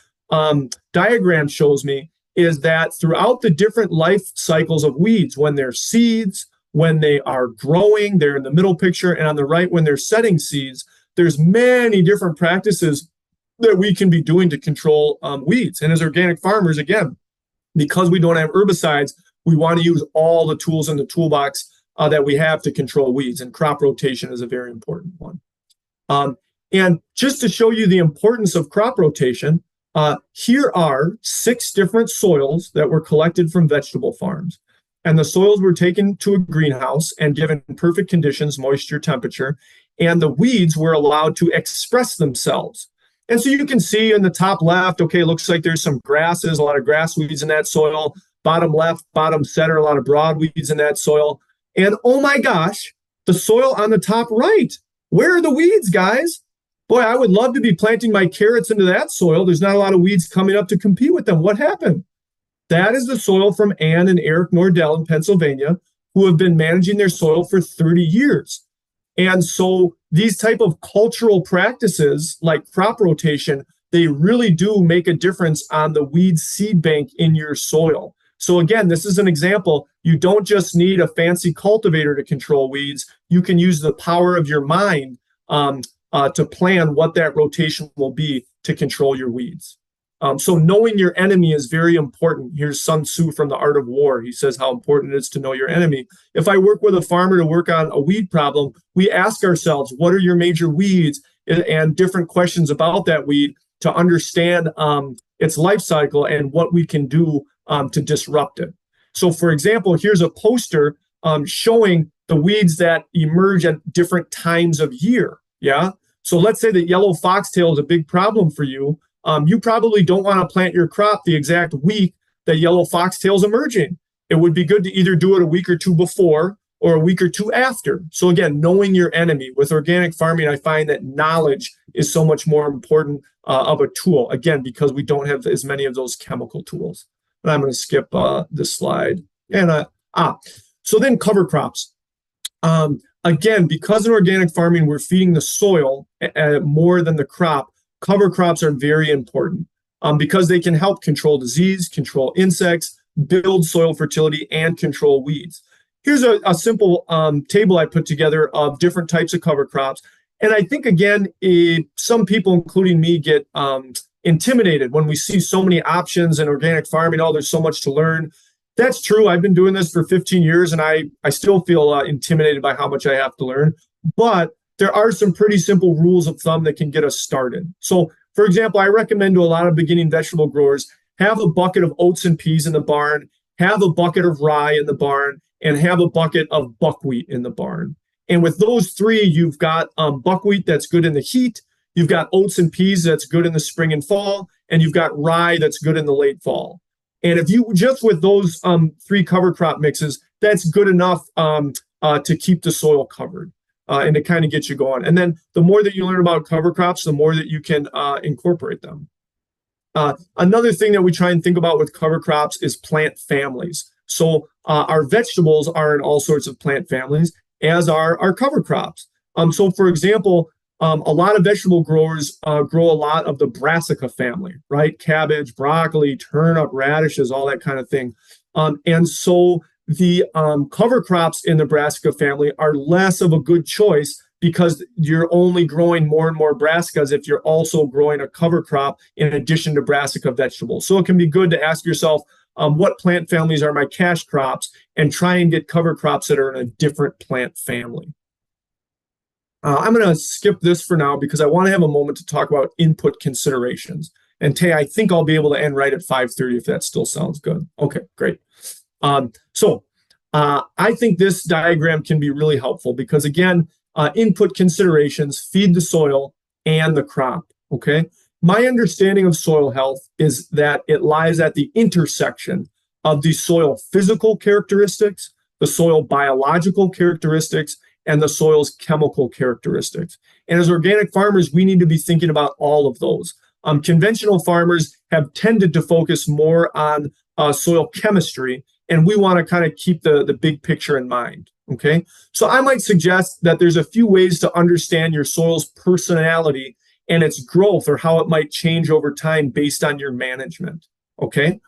diagram shows me is that throughout the different life cycles of weeds, when they're seeds, when they are growing, they're in the middle picture, and on the right, when they're setting seeds, there's many different practices that we can be doing to control weeds. And as organic farmers, again, because we don't have herbicides, we want to use all the tools in the toolbox that we have to control weeds, and crop rotation is a very important one. And just to show you the importance of crop rotation, here are 6 different soils that were collected from vegetable farms. And the soils were taken to a greenhouse and given perfect conditions, moisture, temperature, and the weeds were allowed to express themselves. And so you can see in the top left, okay, it looks like there's some grasses, a lot of grass weeds in that soil. Bottom left, bottom center, a lot of broadweeds in that soil. And oh my gosh, the soil on the top right. Where are the weeds, guys? Boy, I would love to be planting my carrots into that soil. There's not a lot of weeds coming up to compete with them. What happened? That is the soil from Ann and Eric Nordell in Pennsylvania, who have been managing their soil for 30 years. And so these type of cultural practices like crop rotation, they really do make a difference on the weed seed bank in your soil. So again, this is an example. You don't just need a fancy cultivator to control weeds. You can use the power of your mind to plan what that rotation will be to control your weeds. So knowing your enemy is very important. Here's Sun Tzu from The Art of War. He says how important it is to know your enemy. If I work with a farmer to work on a weed problem, we ask ourselves, what are your major weeds? And different questions about that weed to understand its life cycle and what we can do to disrupt it. So for example, here's a poster showing the weeds that emerge at different times of year. Yeah. So let's say that yellow foxtail is a big problem for you. You probably don't want to plant your crop the exact week that yellow foxtail is emerging. It would be good to either do it a week or two before or a week or two after. So again, knowing your enemy. With organic farming, I find that knowledge is so much more important of a tool, again, because we don't have as many of those chemical tools. And I'm going to skip this slide. And so then cover crops. Again, because in organic farming, we're feeding the soil more than the crop, cover crops are very important because they can help control disease, control insects, build soil fertility, and control weeds. Here's a simple table I put together of different types of cover crops. And I think, again, some people, including me, get intimidated when we see so many options in organic farming. Oh, there's so much to learn. That's true. I've been doing this for 15 years, and I still feel intimidated by how much I have to learn. But there are some pretty simple rules of thumb that can get us started. So, for example, I recommend to a lot of beginning vegetable growers, have a bucket of oats and peas in the barn, have a bucket of rye in the barn, and have a bucket of buckwheat in the barn. And with those three, you've got buckwheat that's good in the heat, you've got oats and peas that's good in the spring and fall, and you've got rye that's good in the late fall. And if you just with those three cover crop mixes, that's good enough to keep the soil covered and to kind of get you going. And then the more that you learn about cover crops, the more that you can incorporate them. Another thing that we try and think about with cover crops is plant families. So our vegetables are in all sorts of plant families, as are our cover crops. So for example, a lot of vegetable growers grow a lot of the brassica family, right? Cabbage, broccoli, turnip, radishes, all that kind of thing. And so the cover crops in the brassica family are less of a good choice because you're only growing more and more brassicas if you're also growing a cover crop in addition to brassica vegetables. So it can be good to ask yourself, what plant families are my cash crops, and try and get cover crops that are in a different plant family. I'm going to skip this for now because I want to have a moment to talk about input considerations. And Tay, I think I'll be able to end right at 5:30 if that still sounds good. Okay, great. So I think this diagram can be really helpful because, again, input considerations feed the soil and the crop, okay? My understanding of soil health is that it lies at the intersection of the soil physical characteristics, the soil biological characteristics, and the soil's chemical characteristics. And as organic farmers, we need to be thinking about all of those. Conventional farmers have tended to focus more on soil chemistry, and we want to kind of keep the big picture in mind, okay? So I might suggest that there's a few ways to understand your soil's personality and its growth or how it might change over time based on your management, okay?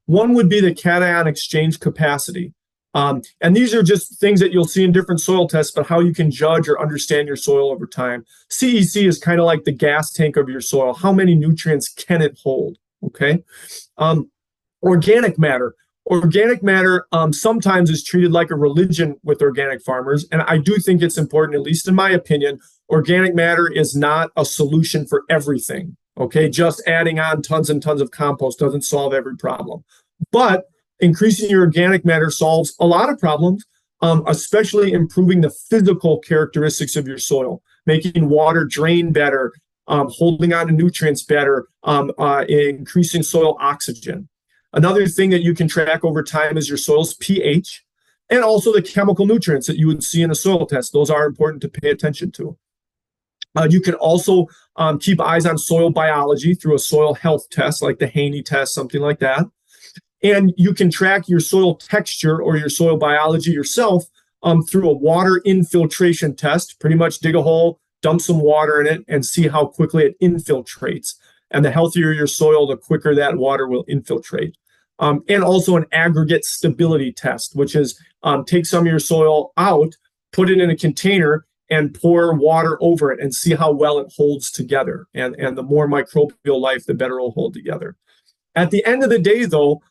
One would be the cation exchange capacity. And these are just things that you'll see in different soil tests, but how you can judge or understand your soil over time. CEC is kind of like the gas tank of your soil. How many nutrients can it hold, okay? Organic matter. Organic matter sometimes is treated like a religion with organic farmers, and I do think it's important, at least in my opinion. Organic matter is not a solution for everything, okay? Just adding on tons and tons of compost doesn't solve every problem. But increasing your organic matter solves a lot of problems, especially improving the physical characteristics of your soil, making water drain better, holding on to nutrients better, increasing soil oxygen. Another thing that you can track over time is your soil's pH and also the chemical nutrients that you would see in a soil test. Those are important to pay attention to. You can also keep eyes on soil biology through a soil health test like the Haney test, something like that. And you can track your soil texture or your soil biology yourself through a water infiltration test. Pretty much dig a hole, dump some water in it, and see how quickly it infiltrates. And the healthier your soil, the quicker that water will infiltrate. and also an aggregate stability test, which is take some of your soil out, put it in a container, and pour water over it and see how well it holds together. And the more microbial life, the better it'll hold together. At the end of the day, though,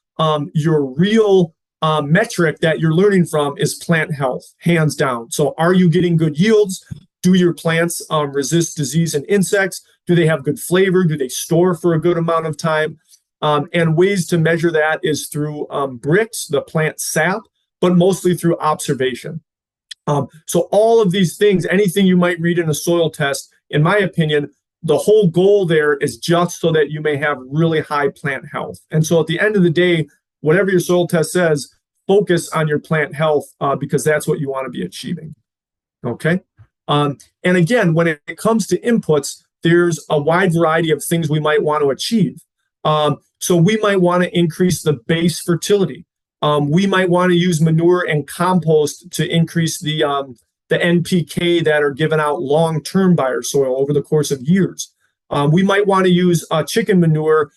your real metric that you're learning from is plant health, hands down. So, are you getting good yields? Do your plants resist disease and insects? Do they have good flavor? Do they store for a good amount of time? And ways to measure that is through bricks, the plant sap, but mostly through observation. So all of these things, anything you might read in a soil test, in my opinion, the whole goal there is just so that you may have really high plant health. And so at the end of the day, whatever your soil test says, focus on your plant health because that's what you want to be achieving. Okay. And again, when it comes to inputs, there's a wide variety of things we might want to achieve. So we might want to increase the base fertility. We might want to use manure and compost to increase the NPK that are given out long term by our soil over the course of years. We might want to use chicken manure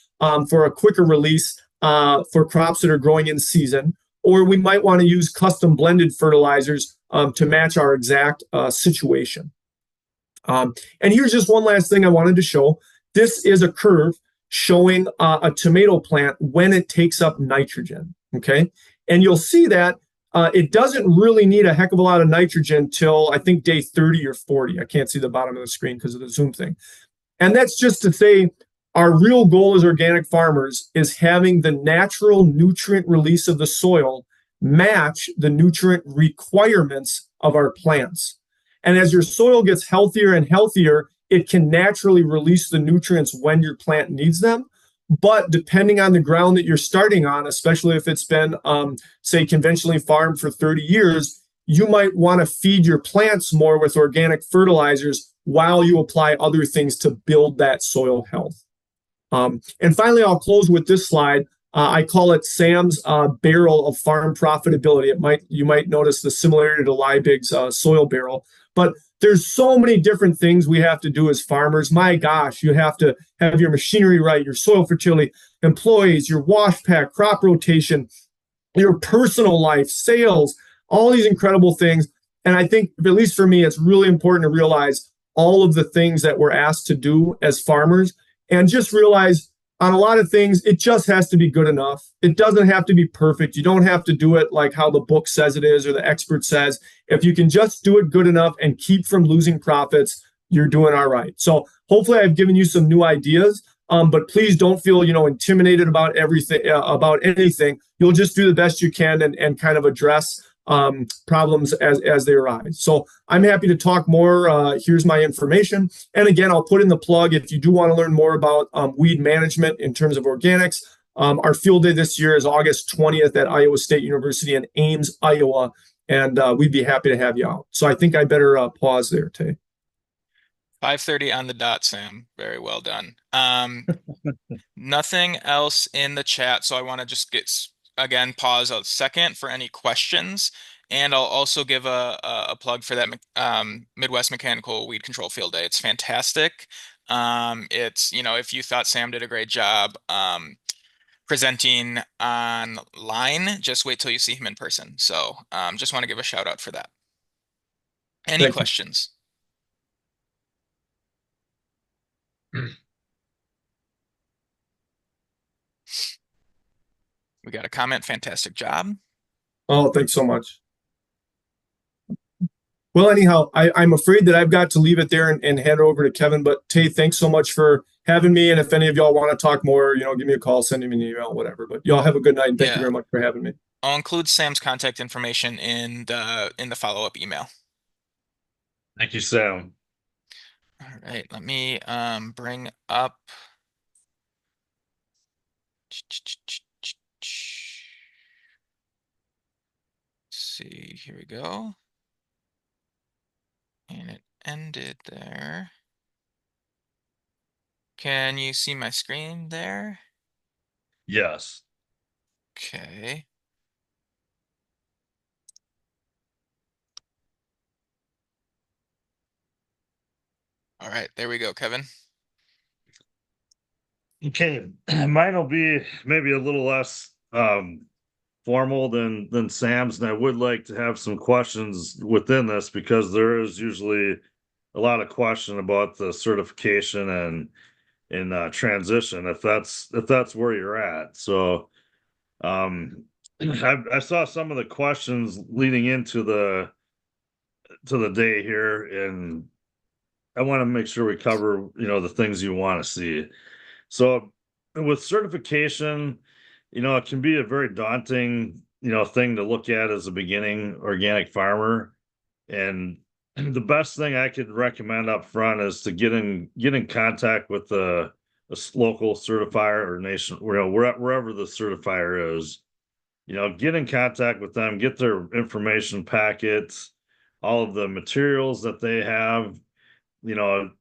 for a quicker release for crops that are growing in season, or we might want to use custom blended fertilizers to match our exact situation. And here's just one last thing I wanted to show. This is a curve showing a tomato plant when it takes up nitrogen. Okay. And you'll see that it doesn't really need a heck of a lot of nitrogen till I think day 30 or 40. I can't see the bottom of the screen because of the zoom thing. And that's just to say our real goal as organic farmers is having the natural nutrient release of the soil match the nutrient requirements of our plants. And as your soil gets healthier and healthier, it can naturally release the nutrients when your plant needs them. But depending on the ground that you're starting on, especially if it's been, say, conventionally farmed for 30 years, you might want to feed your plants more with organic fertilizers while you apply other things to build that soil health. And finally, I'll close with this slide. I call it Sam's barrel of farm profitability. You might notice the similarity to Liebig's soil barrel, but there's so many different things we have to do as farmers. My gosh, you have to have your machinery right, your soil fertility, employees, your wash pack, crop rotation, your personal life, sales, all these incredible things. And I think, at least for me, it's really important to realize all of the things that we're asked to do as farmers and just realize on a lot of things, it just has to be good enough. It doesn't have to be perfect. You don't have to do it like how the book says it is or the expert says. If you can just do it good enough and keep from losing profits, you're doing all right. So hopefully I've given you some new ideas, but please don't feel, intimidated about everything, about anything. You'll just do the best you can and kind of address problems as they arise. So I'm happy to talk more. Here's my information. And again, I'll put in the plug if you do want to learn more about weed management in terms of organics. Our field day this year is August 20th at Iowa State University in Ames, Iowa. And we'd be happy to have you out. So I think I better pause there, Tay. 5:30 on the dot, Sam. Very well done. Nothing else in the chat, so I want to just again pause a second for any questions, and I'll also give a plug for that Midwest Mechanical Weed Control Field Day. It's fantastic. It's if you thought Sam did a great job presenting online, just wait till you see him in person. So just want to give a shout out for that. Any Thank you. questions? We got a comment. Fantastic job. Oh, thanks so much. Well, anyhow, I'm afraid that I've got to leave it there and hand it over to Kevin. But Tay, thanks so much for having me. And if any of y'all want to talk more, give me a call, send me an email, whatever. But y'all have a good night and thank you very much for having me. I'll include Sam's contact information in the follow-up email. Thank you, Sam. All right, let me bring up. See, here we go. And it ended there. Can you see my screen there? Yes. Okay. All right, there we go, Kevin. Okay, mine will be maybe a little less formal than Sam's, and I would like to have some questions within this because there is usually a lot of question about the certification and in transition if that's where you're at. So I saw some of the questions leading into the day here, and I want to make sure we cover the things you want to see. So with certification, it can be a very daunting thing to look at as a beginning organic farmer. And the best thing I could recommend up front is to get in contact with a local certifier or nation, wherever the certifier is. Get in contact with them, get their information packets, all of the materials that they have.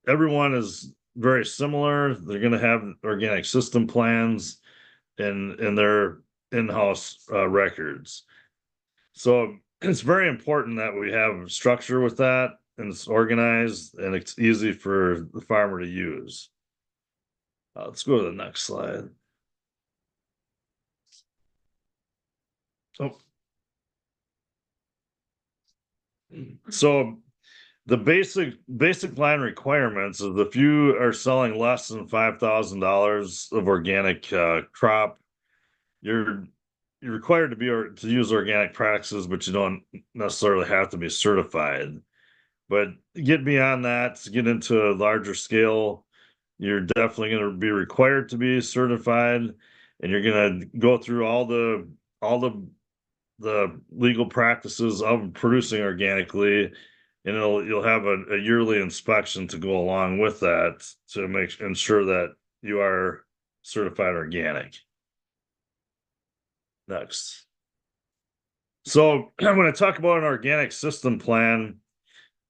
Everyone is very similar. They're going to have organic system plans and their in-house records. So it's very important that we have structure with that and it's organized and it's easy for the farmer to use. Let's go to the next slide. Oh, so the basic line requirements is if you are selling less than $5,000 of organic crop, you're you're required to be or to use organic practices, but you don't necessarily have to be certified. But get beyond that, to get into a larger scale, you're definitely going to be required to be certified, and you're going to go through all the legal practices of producing organically, and you'll have a yearly inspection to go along with that to ensure that you are certified organic. Next. So when I talk about an organic system plan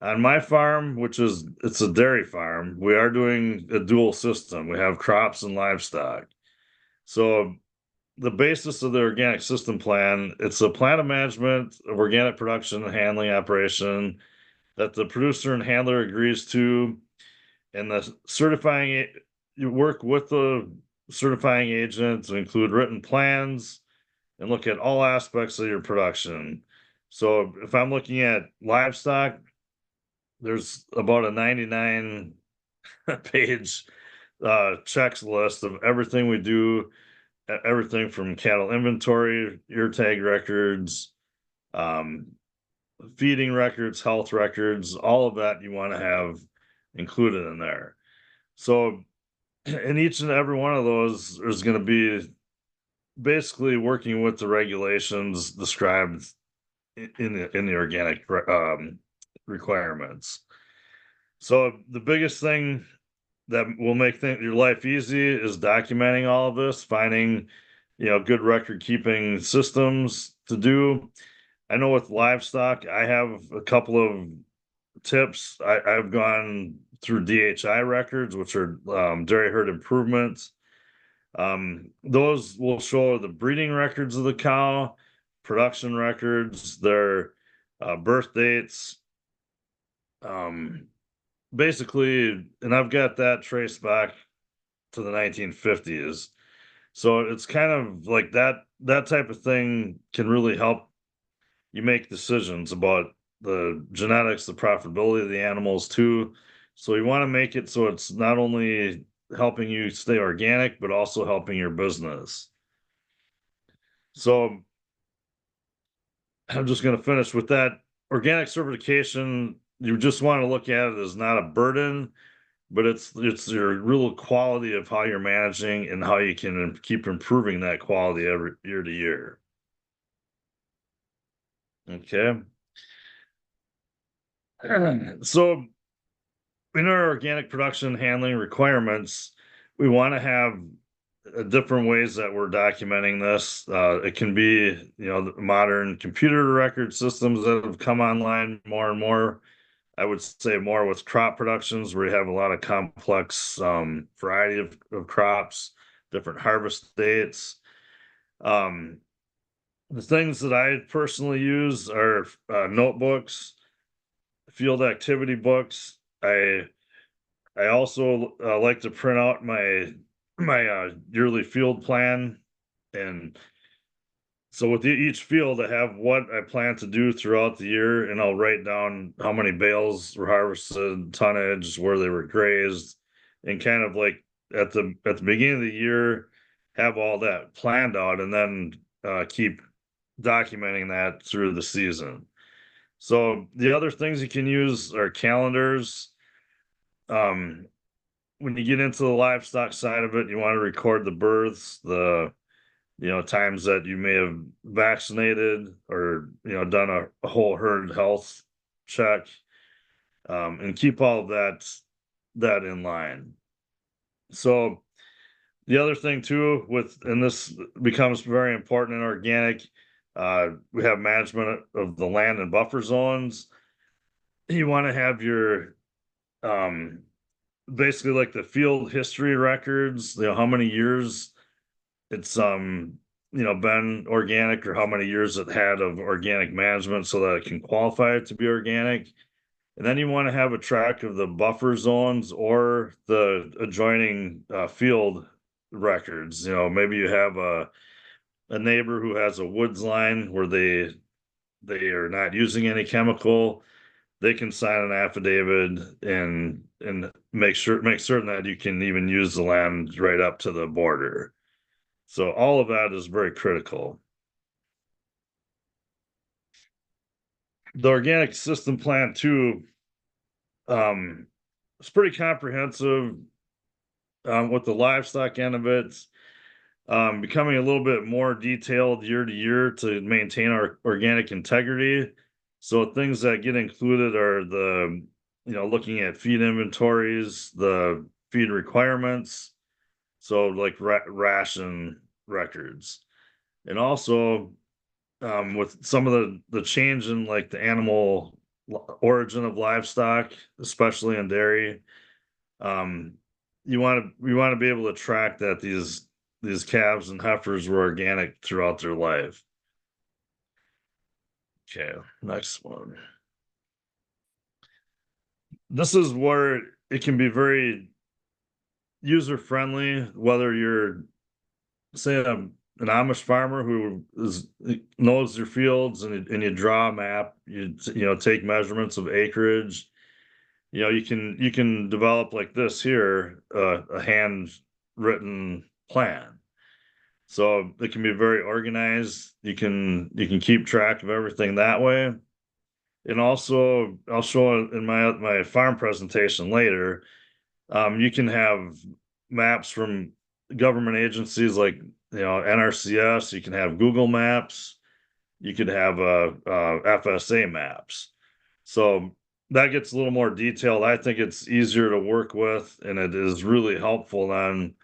on my farm, it's a dairy farm, we are doing a dual system. We have crops and livestock. So the basis of the organic system plan, it's a plan of management of organic production and handling operation that the producer and handler agrees to, and you work with the certifying agent to include written plans and look at all aspects of your production. So if I'm looking at livestock, there's about a 99 page checks list of everything we do, everything from cattle inventory, ear tag records, um, feeding records, health records, all of that you want to have included in there. So in each and every one of those, there's going to be basically working with the regulations described in the organic requirements. So the biggest thing that will make your life easy is documenting all of this, finding good record keeping systems to do. I know with livestock, I have a couple of tips. I've gone through DHI records, which are dairy herd improvements. Those will show the breeding records of the cow, production records, their birth dates, basically, and I've got that traced back to the 1950s. So it's kind of like that type of thing can really help you make decisions about the genetics, the profitability of the animals too. So you want to make it so it's not only helping you stay organic, but also helping your business. So I'm just going to finish with that. Organic certification, you just want to look at it as not a burden, but it's your real quality of how you're managing and how you can keep improving that quality every year to year. Okay. So in our organic production handling requirements, we want to have different ways that we're documenting this. It can be, the modern computer record systems that have come online more and more. I would say more with crop productions where you have a lot of complex variety of crops, different harvest dates. Um, the things that I personally use are notebooks, field activity books. I also like to print out my yearly field plan and So with each field, I have what I plan to do throughout the year, and I'll write down how many bales were harvested, tonnage, where they were grazed, and kind of like at the beginning of the year, have all that planned out, and then keep documenting that through the season. So the other things you can use are calendars. Um, when you get into the livestock side of it, you want to record the births, the times that you may have vaccinated or done a whole herd health check, and keep all of that in line. So the other thing too, and this becomes very important in organic, we have management of the land and buffer zones. You want to have your um basically like the field history records, how many years it's been organic, or how many years it had of organic management so that it can qualify it to be organic. And then you want to have a track of the buffer zones or the adjoining field records. Maybe you have a neighbor who has a woods line where they are not using any chemical. They can sign an affidavit and make certain that you can even use the land right up to the border. So all of that is very critical. The organic system plan too, um, it's pretty comprehensive, with the livestock end of it, becoming a little bit more detailed year to year to maintain our organic integrity. So things that get included are looking at feed inventories, the feed requirements, so like ration records, and also with some of the change in like the animal origin of livestock, especially in dairy. um we want to be able to track that these calves and heifers were organic throughout their life. Okay, next one. This is where it can be very user friendly, whether you're, say, an Amish farmer who knows your fields, and you draw a map, take measurements of acreage. You can develop like this here, a handwritten plan. So it can be very organized. You can keep track of everything that way. And also, I'll show it in my farm presentation later. You can have maps from government agencies like NRCS. You can have Google Maps. You could have FSA maps. So that gets a little more detailed. I think it's easier to work with, and it is really helpful then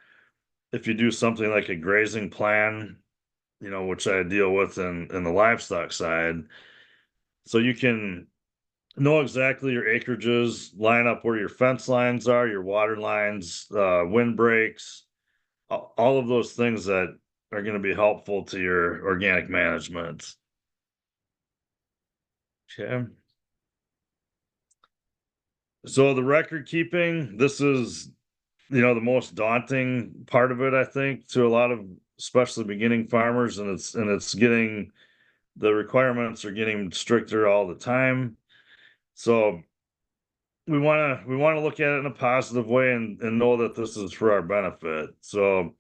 if you do something like a grazing plan, which I deal with in the livestock side. So you can know exactly your acreages, line up where your fence lines are, your water lines, wind breaks, all of those things that are going to be helpful to your organic management. Okay. So the record keeping, this is, the most daunting part of it, I think, to a lot of especially beginning farmers, and it's getting, the requirements are getting stricter all the time. So we want to look at it in a positive way, and know that this is for our benefit. So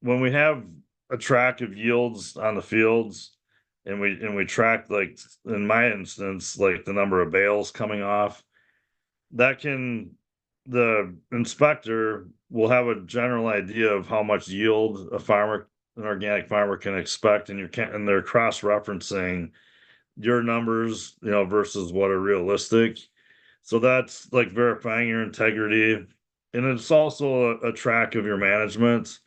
when we have a track of yields on the fields, and we track, like in my instance, like the number of bales coming off, that can the inspector will have a general idea of how much yield an organic farmer can expect, and and they're cross-referencing your numbers, versus what are realistic. So that's like verifying your integrity, and it's also a track of your management.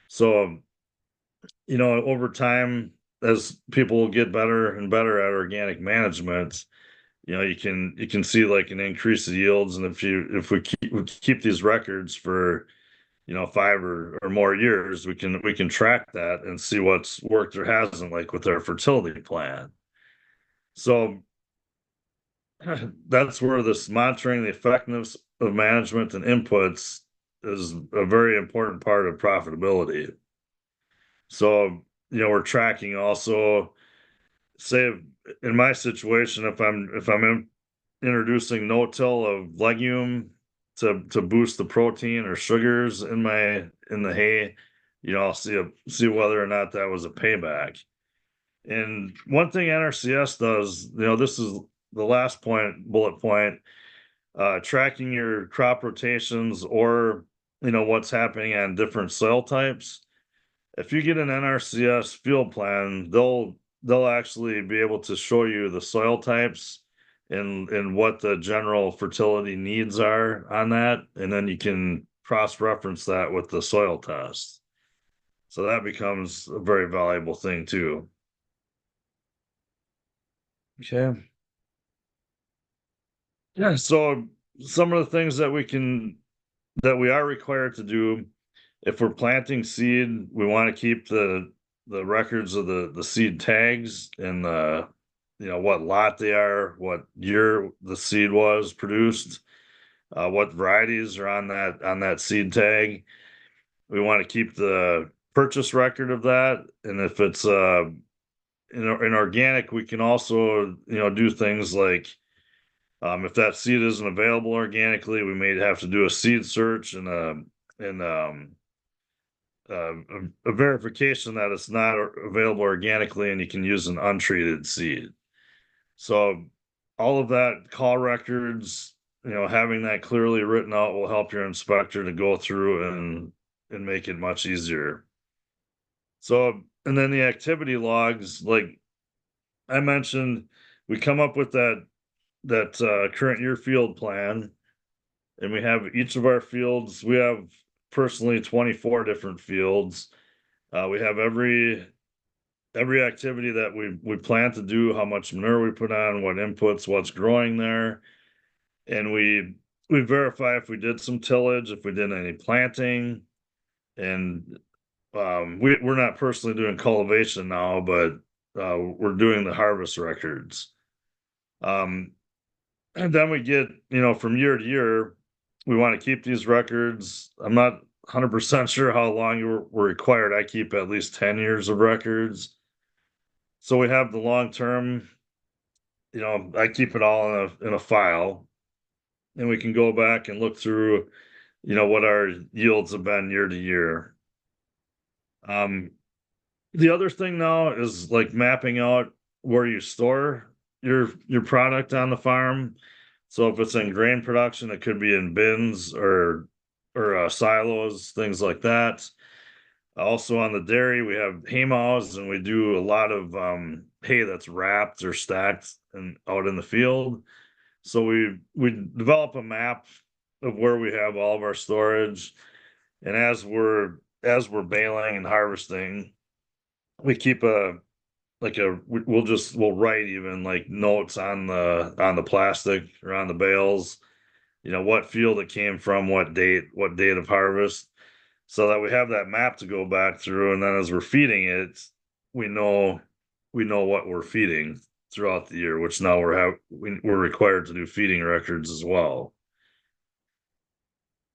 So, over time, as people get better and better at organic management, you can see like an increase of yields. And if we keep these records for 5 or more years, we can track that and see what's worked or hasn't, like with our fertility plan. So that's where this monitoring the effectiveness of management and inputs is a very important part of profitability. So we're tracking also, say in my situation, if I'm introducing no-till of legume to boost the protein or sugars in the hay, I'll see whether or not that was a payback. And one thing NRCS does, this is the last bullet point, tracking your crop rotations or what's happening on different soil types. If you get an NRCS field plan, they'll actually be able to show you the soil types and what the general fertility needs are on that, and then you can cross-reference that with the soil test. So that becomes a very valuable thing too. Okay. Yeah, so some of the things that we are required to do if we're planting seed, we want to keep the records of the seed tags and the what lot they are, what year the seed was produced, what varieties are on that seed tag. We want to keep the purchase record of that, and if it's in organic, we can also do things like if that seed isn't available organically, we may have to do a seed search and a verification that it's not available organically and you can use an untreated seed. So all of that call records, having that clearly written out will help your inspector to go through and make it much easier. So, and then the activity logs, like I mentioned, we come up with that current year field plan, and we have each of our fields. We have personally 24 different fields. We have every activity that we plan to do, how much manure we put on, what inputs, what's growing there, and we verify if we did some tillage, if we did any planting, and we're not personally doing cultivation now, but we're doing the harvest records. Um, and then we get, from year to year, we want to keep these records. I'm not 100% sure how long we're required. I keep at least 10 years of records. So we have the long term, I keep it all in a file, and we can go back and look through, what our yields have been year to year. Um, the other thing now is like mapping out where you store your product on the farm. So if it's in grain production, it could be in bins or silos, things like that. Also on the dairy, we have hay mows, and we do a lot of hay that's wrapped or stacked and out in the field. So we develop a map of where we have all of our storage, and as we're baling and harvesting, we keep we'll write even like notes on the plastic or on the bales, what field it came from, what date of harvest, so that we have that map to go back through, and then as we're feeding it, we know we know what we're feeding throughout the year, which now we're required to do feeding records as well.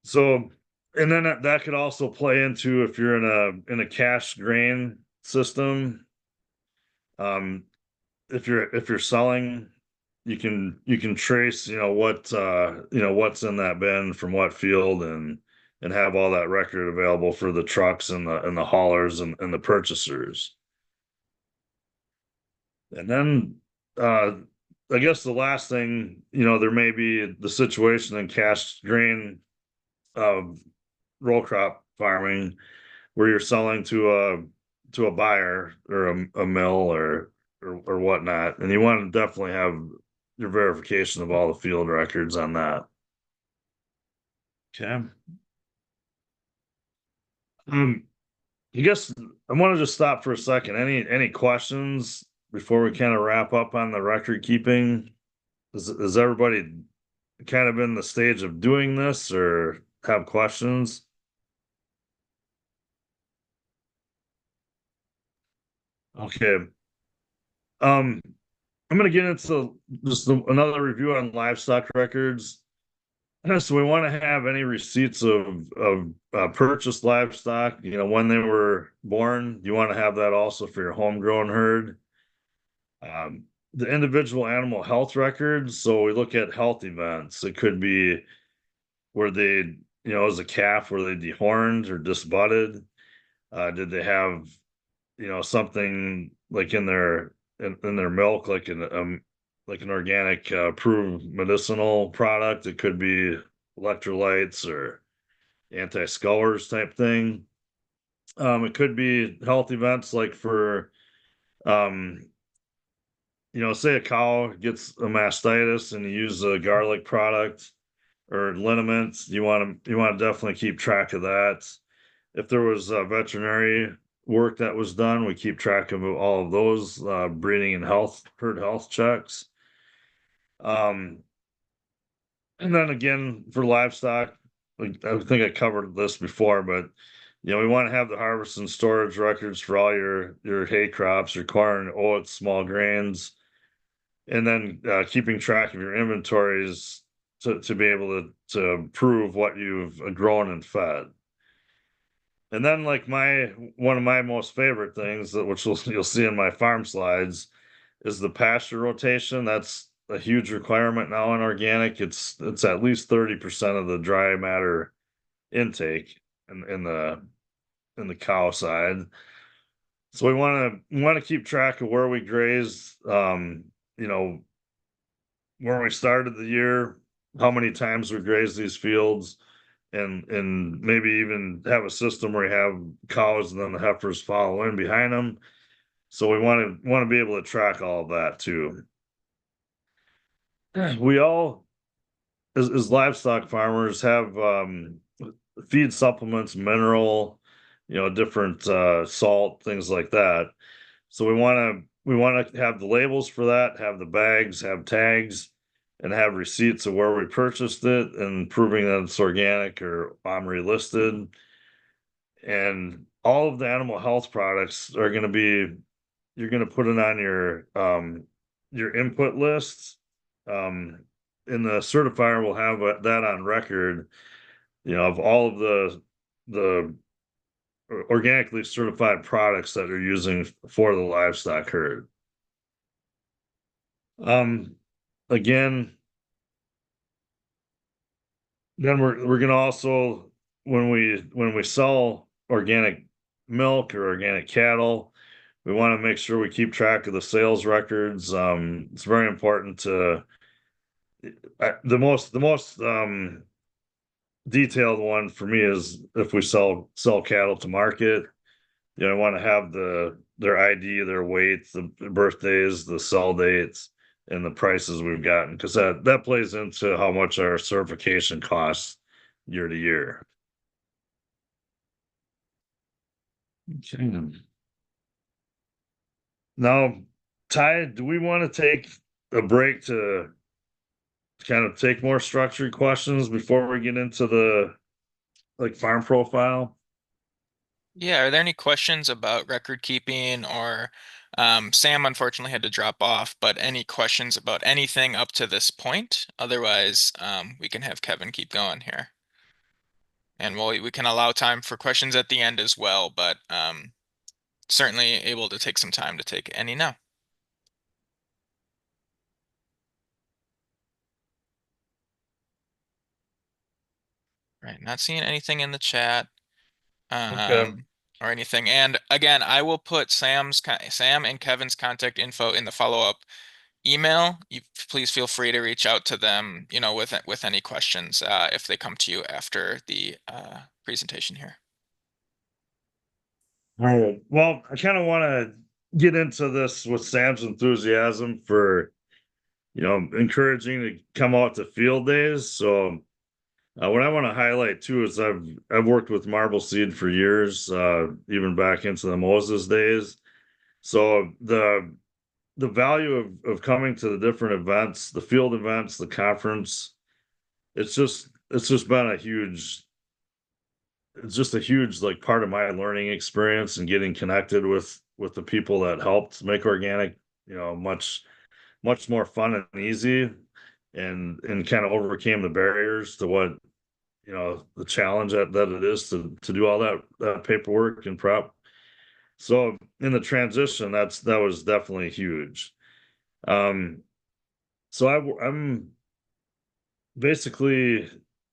So, and then that could also play into if you're in a cash grain system. Um, if you're selling, you can trace, what's in that bin from what field, and have all that record available for the trucks and the haulers and the purchasers. And then I guess the last thing, there may be the situation in cash grain of row crop farming where you're selling to a buyer or a mill or whatnot, and you want to definitely have your verification of all the field records on that. Okay. Um, I guess I want to just stop for a second. Any questions before we kind of wrap up on the record keeping? Is everybody kind of in the stage of doing this or have questions? Okay. Um, I'm going to get into just another review on livestock records. So we want to have any receipts of purchased livestock, when they were born. You want to have that also for your homegrown herd. Um, the individual animal health records. So we look at health events. It could be where they, as a calf, were they dehorned or disbutted? Did they have, something like in their milk, like an organic approved medicinal product? It could be electrolytes or anti-scours type thing. It could be health events like for um, say a cow gets a mastitis and you use a garlic product or liniments. You want to definitely keep track of that. If there was veterinary work that was done, we keep track of all of those breeding and herd health checks. Um, and then again for livestock, like, I think I covered this before, but we want to have the harvest and storage records for all your hay crops, your corn, oats, small grains, and then keeping track of your inventories to be able to prove what you've grown and fed. And then like my one of my most favorite things that which you'll see in my farm slides is the pasture rotation. That's a huge requirement now in organic. It's at least 30% of the dry matter intake in the cow side. So we want to keep track of where we graze, you know, where we started the year, how many times we grazed these fields, and maybe even have a system where you have cows and then the heifers follow in behind them. So we want to be able to track all of that too. We all, as livestock farmers, have feed supplements, mineral, different salt, things like that. So we want to have the labels for that, have the bags, have tags, and have receipts of where we purchased it and proving that it's organic or OMRI listed. And all of the animal health products are going to be you're going to put it on your input list. Um, and the certifier will have that on record, of all of the organically certified products that are using for the livestock herd. Um, Again, then we're gonna also when we sell organic milk or organic cattle, we want to make sure we keep track of the sales records. It's very important to the most detailed one for me is if we sell cattle to market. I want to have their ID, their weights, the birthdays, the sell dates, and the prices we've gotten, because that plays into how much our certification costs year to year. Okay. Now, Ty, do we want to take a break to kind of take more structured questions before we get into the like farm profile? Yeah, are there any questions about record keeping or Sam unfortunately had to drop off, but any questions about anything up to this point? Otherwise, we can have Kevin keep going here. And we can allow time for questions at the end as well, but certainly able to take some time to take any now. Right, not seeing anything in the chat Okay. or anything. And again, I will put Sam and Kevin's contact info in the follow-up email. You please feel free to reach out to them, with any questions if they come to you after the presentation here. All right. Well, I kind of want to get into this with Sam's enthusiasm for, encouraging to come out to field days. So, what I want to highlight too is I've worked with Marble Seed for years, even back into the Moses days. So the value of coming to the different events, the field events, the conference, it's just been it's just a huge like part of my learning experience and getting connected with the people that helped make organic, much more fun and easy. and kind of overcame the barriers to what, the challenge that it is to do all that paperwork and prep. So in the transition, that was definitely huge. Um, so I'm basically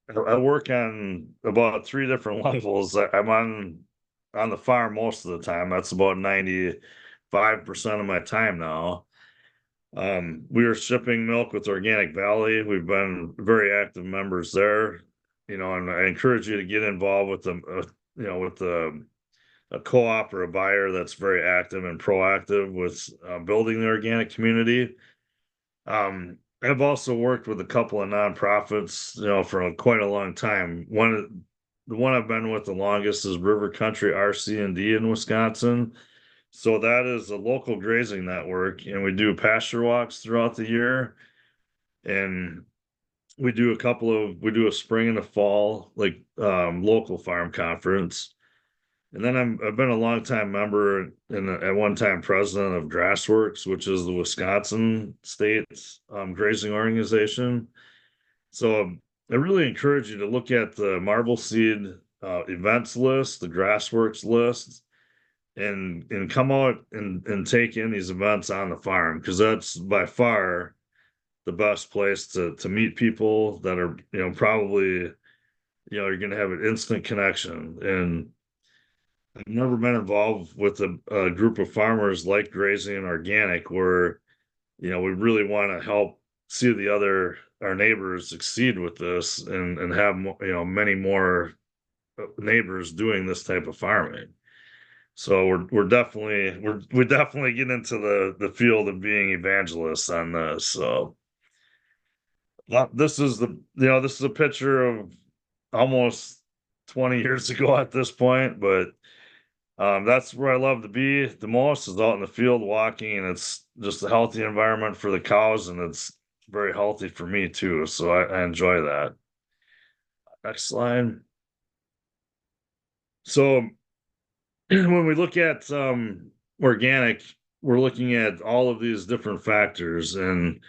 I work on about three different levels. I'm on the farm most of the time. That's about 95% of my time now. We are shipping milk with Organic Valley. We've been very active members there, and I encourage you to get involved with them, with a co-op or a buyer that's very active and proactive with building the organic community. I've also worked with a couple of nonprofits, for quite a long time. The one I've been with the longest is River Country RC&D in Wisconsin. So that is a local grazing network, and we do pasture walks throughout the year. And we do a spring and a fall, like local farm conference. And then I've been a long time member and at one time president of Grassworks, which is the Wisconsin state's grazing organization. So I really encourage you to look at the Marble Seed events list, the Grassworks list, and come out and take in these events on the farm, because that's by far the best place to meet people that are, probably, you're going to have an instant connection. And I've never been involved with a group of farmers like grazing and organic where, we really want to help see our neighbors succeed with this and have, many more neighbors doing this type of farming. So we definitely get into the field of being evangelists on this. So this is a picture of almost 20 years ago at this point, but that's where I love to be the most, is out in the field walking, and it's just a healthy environment for the cows, and it's very healthy for me too. So I enjoy that. Next slide. So when we look at organic, we're looking at all of these different factors, and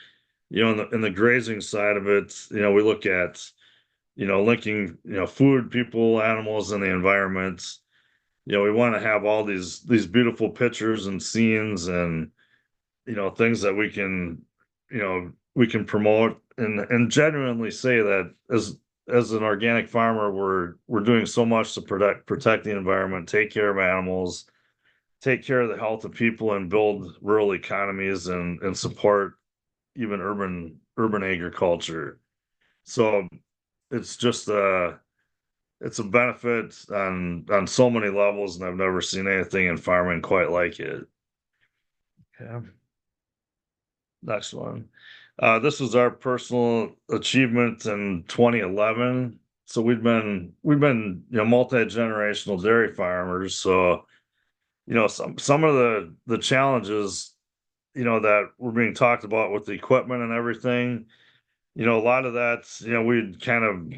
in the grazing side of it, we look at linking food, people, animals, and the environment. We want to have all these beautiful pictures and scenes and things that we can promote and genuinely say that as an organic farmer, we're doing so much to protect the environment, take care of animals, take care of the health of people, and build rural economies and support even urban agriculture. So it's just it's a benefit on so many levels, and I've never seen anything in farming quite like it. Yeah. Next one. This was our personal achievement in 2011. So we've been multi-generational dairy farmers. So some of the challenges that were being talked about with the equipment and everything. A lot of that, we'd kind of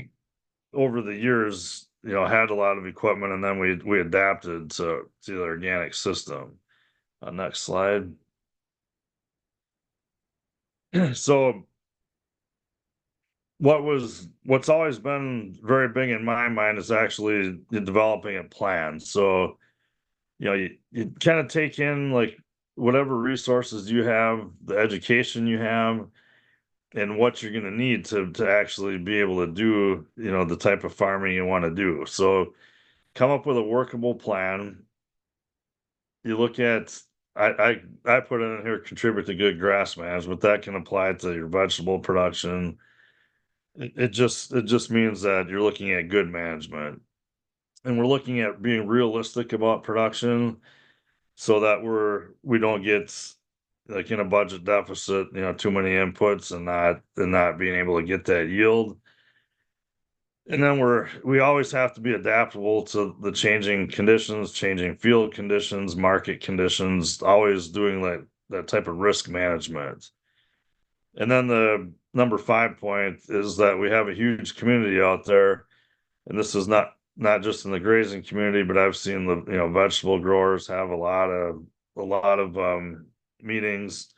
over the years, had a lot of equipment, and then we adapted to the organic system. Next slide. So what's always been very big in my mind is actually developing a plan. So, you kind of take in like whatever resources you have, the education you have, and what you're going to need to actually be able to do, the type of farming you want to do. So come up with a workable plan. You look at I put in here, contribute to good grass management. That can apply to your vegetable production. It just means that you're looking at good management, and we're looking at being realistic about production so that we don't get like in a budget deficit, too many inputs and not being able to get that yield. And then we always have to be adaptable to the changing conditions, changing field conditions, market conditions, always doing that type of risk management. And then the number 5 point is that we have a huge community out there, and this is not just in the grazing community, but I've seen the vegetable growers have a lot of meetings,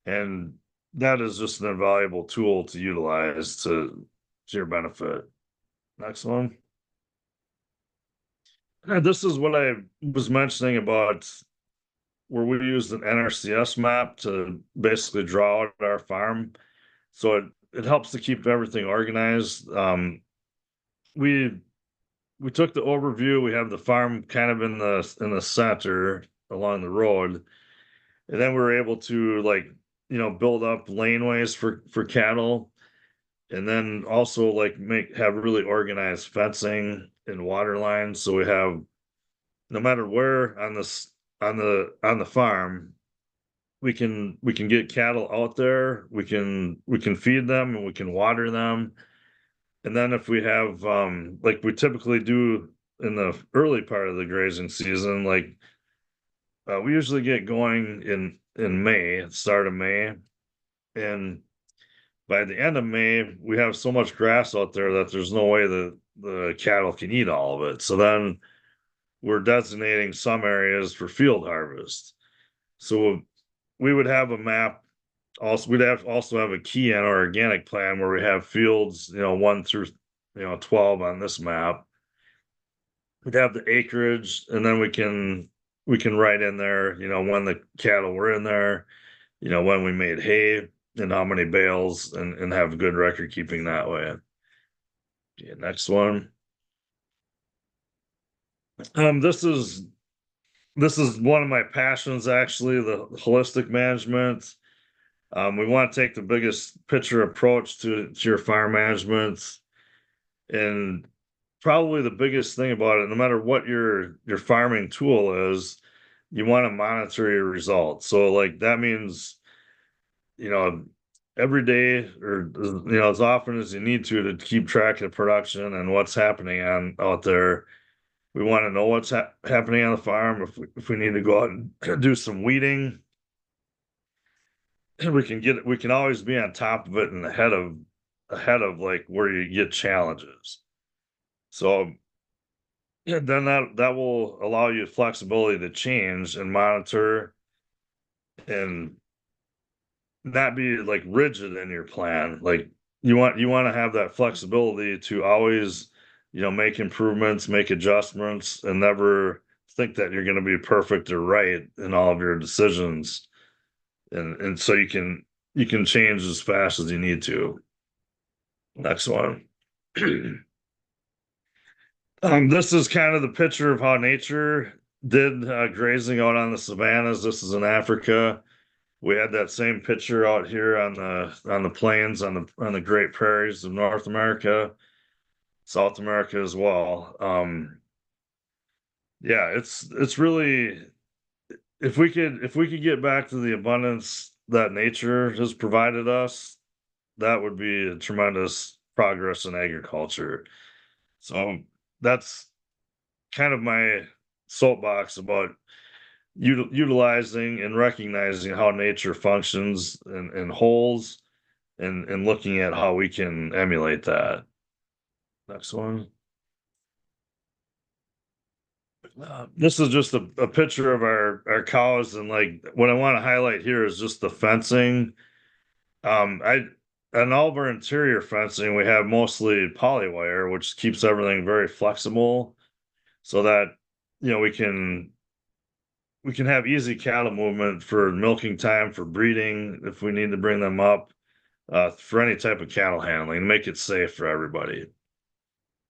and that is just an invaluable tool to utilize to your benefit. Next one. This is what I was mentioning about where we used an NRCS map to basically draw out our farm. So it helps to keep everything organized. We we took the overview. We have the farm kind of in the center along the road, and then we were able to like build up laneways for cattle, and then also like make have really organized fencing and water lines. So we have no matter where on this on the farm we can get cattle out there. We can feed them and we can water them. And then if we have like we typically do in the early part of the grazing season, like we usually get going in May, start of May, and by the end of May, we have so much grass out there that there's no way the cattle can eat all of it. So then we're designating some areas for field harvest. So we would have a map. Also, we'd have also have a key in our organic plan where we have fields, 1 through 12 on this map. We'd have the acreage, and then we can write in there, when the cattle were in there, when we made hay and how many bales, and have good record keeping that way. Yeah, next one. This is one of my passions, actually, the holistic management. We want to take the biggest picture approach to your farm management. And probably the biggest thing about it, no matter what your farming tool is, you want to monitor your results. So like that means, you know, every day or as often as you need to keep track of production and what's happening on out there. We want to know what's happening on the farm. If we need to go out and do some weeding, we can always be on top of it and ahead of like where you get challenges. So yeah, then that will allow you flexibility to change and monitor and not be like rigid in your plan. Like you want to have that flexibility to always, make improvements, make adjustments, and never think that you're going to be perfect or right in all of your decisions. And so you can change as fast as you need to. Next one. This is kind of the picture of how nature did grazing out on the savannas. This is in Africa. We had that same picture out here on the plains on the Great Prairies of North America, South America as well. Yeah, it's really if we could get back to the abundance that nature has provided us, that would be a tremendous progress in agriculture. So that's kind of my soapbox about utilizing and recognizing how nature functions in wholes and looking at how we can emulate that. Next one. This is just a picture of our cows, and like what I want to highlight here is just the fencing. I On all of our interior fencing, we have mostly polywire, which keeps everything very flexible, so that we can have easy cattle movement for milking time, for breeding, if we need to bring them up, for any type of cattle handling, make it safe for everybody.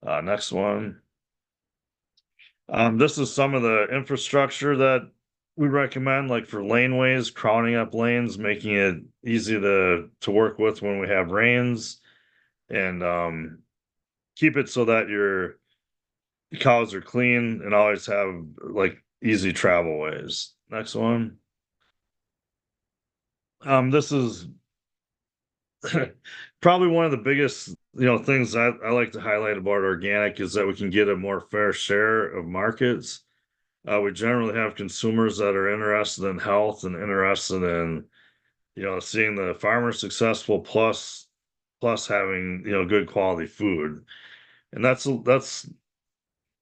Next one. This is some of the infrastructure that we recommend, like for laneways, crowning up lanes, making it easy to work with when we have rains, and keep it so that your cows are clean and always have like easy travel ways. Next one. This is probably one of the biggest, things I like to highlight about organic is that we can get a more fair share of markets. We generally have consumers that are interested in health and interested in, seeing the farmer successful plus having, good quality food. And that's kind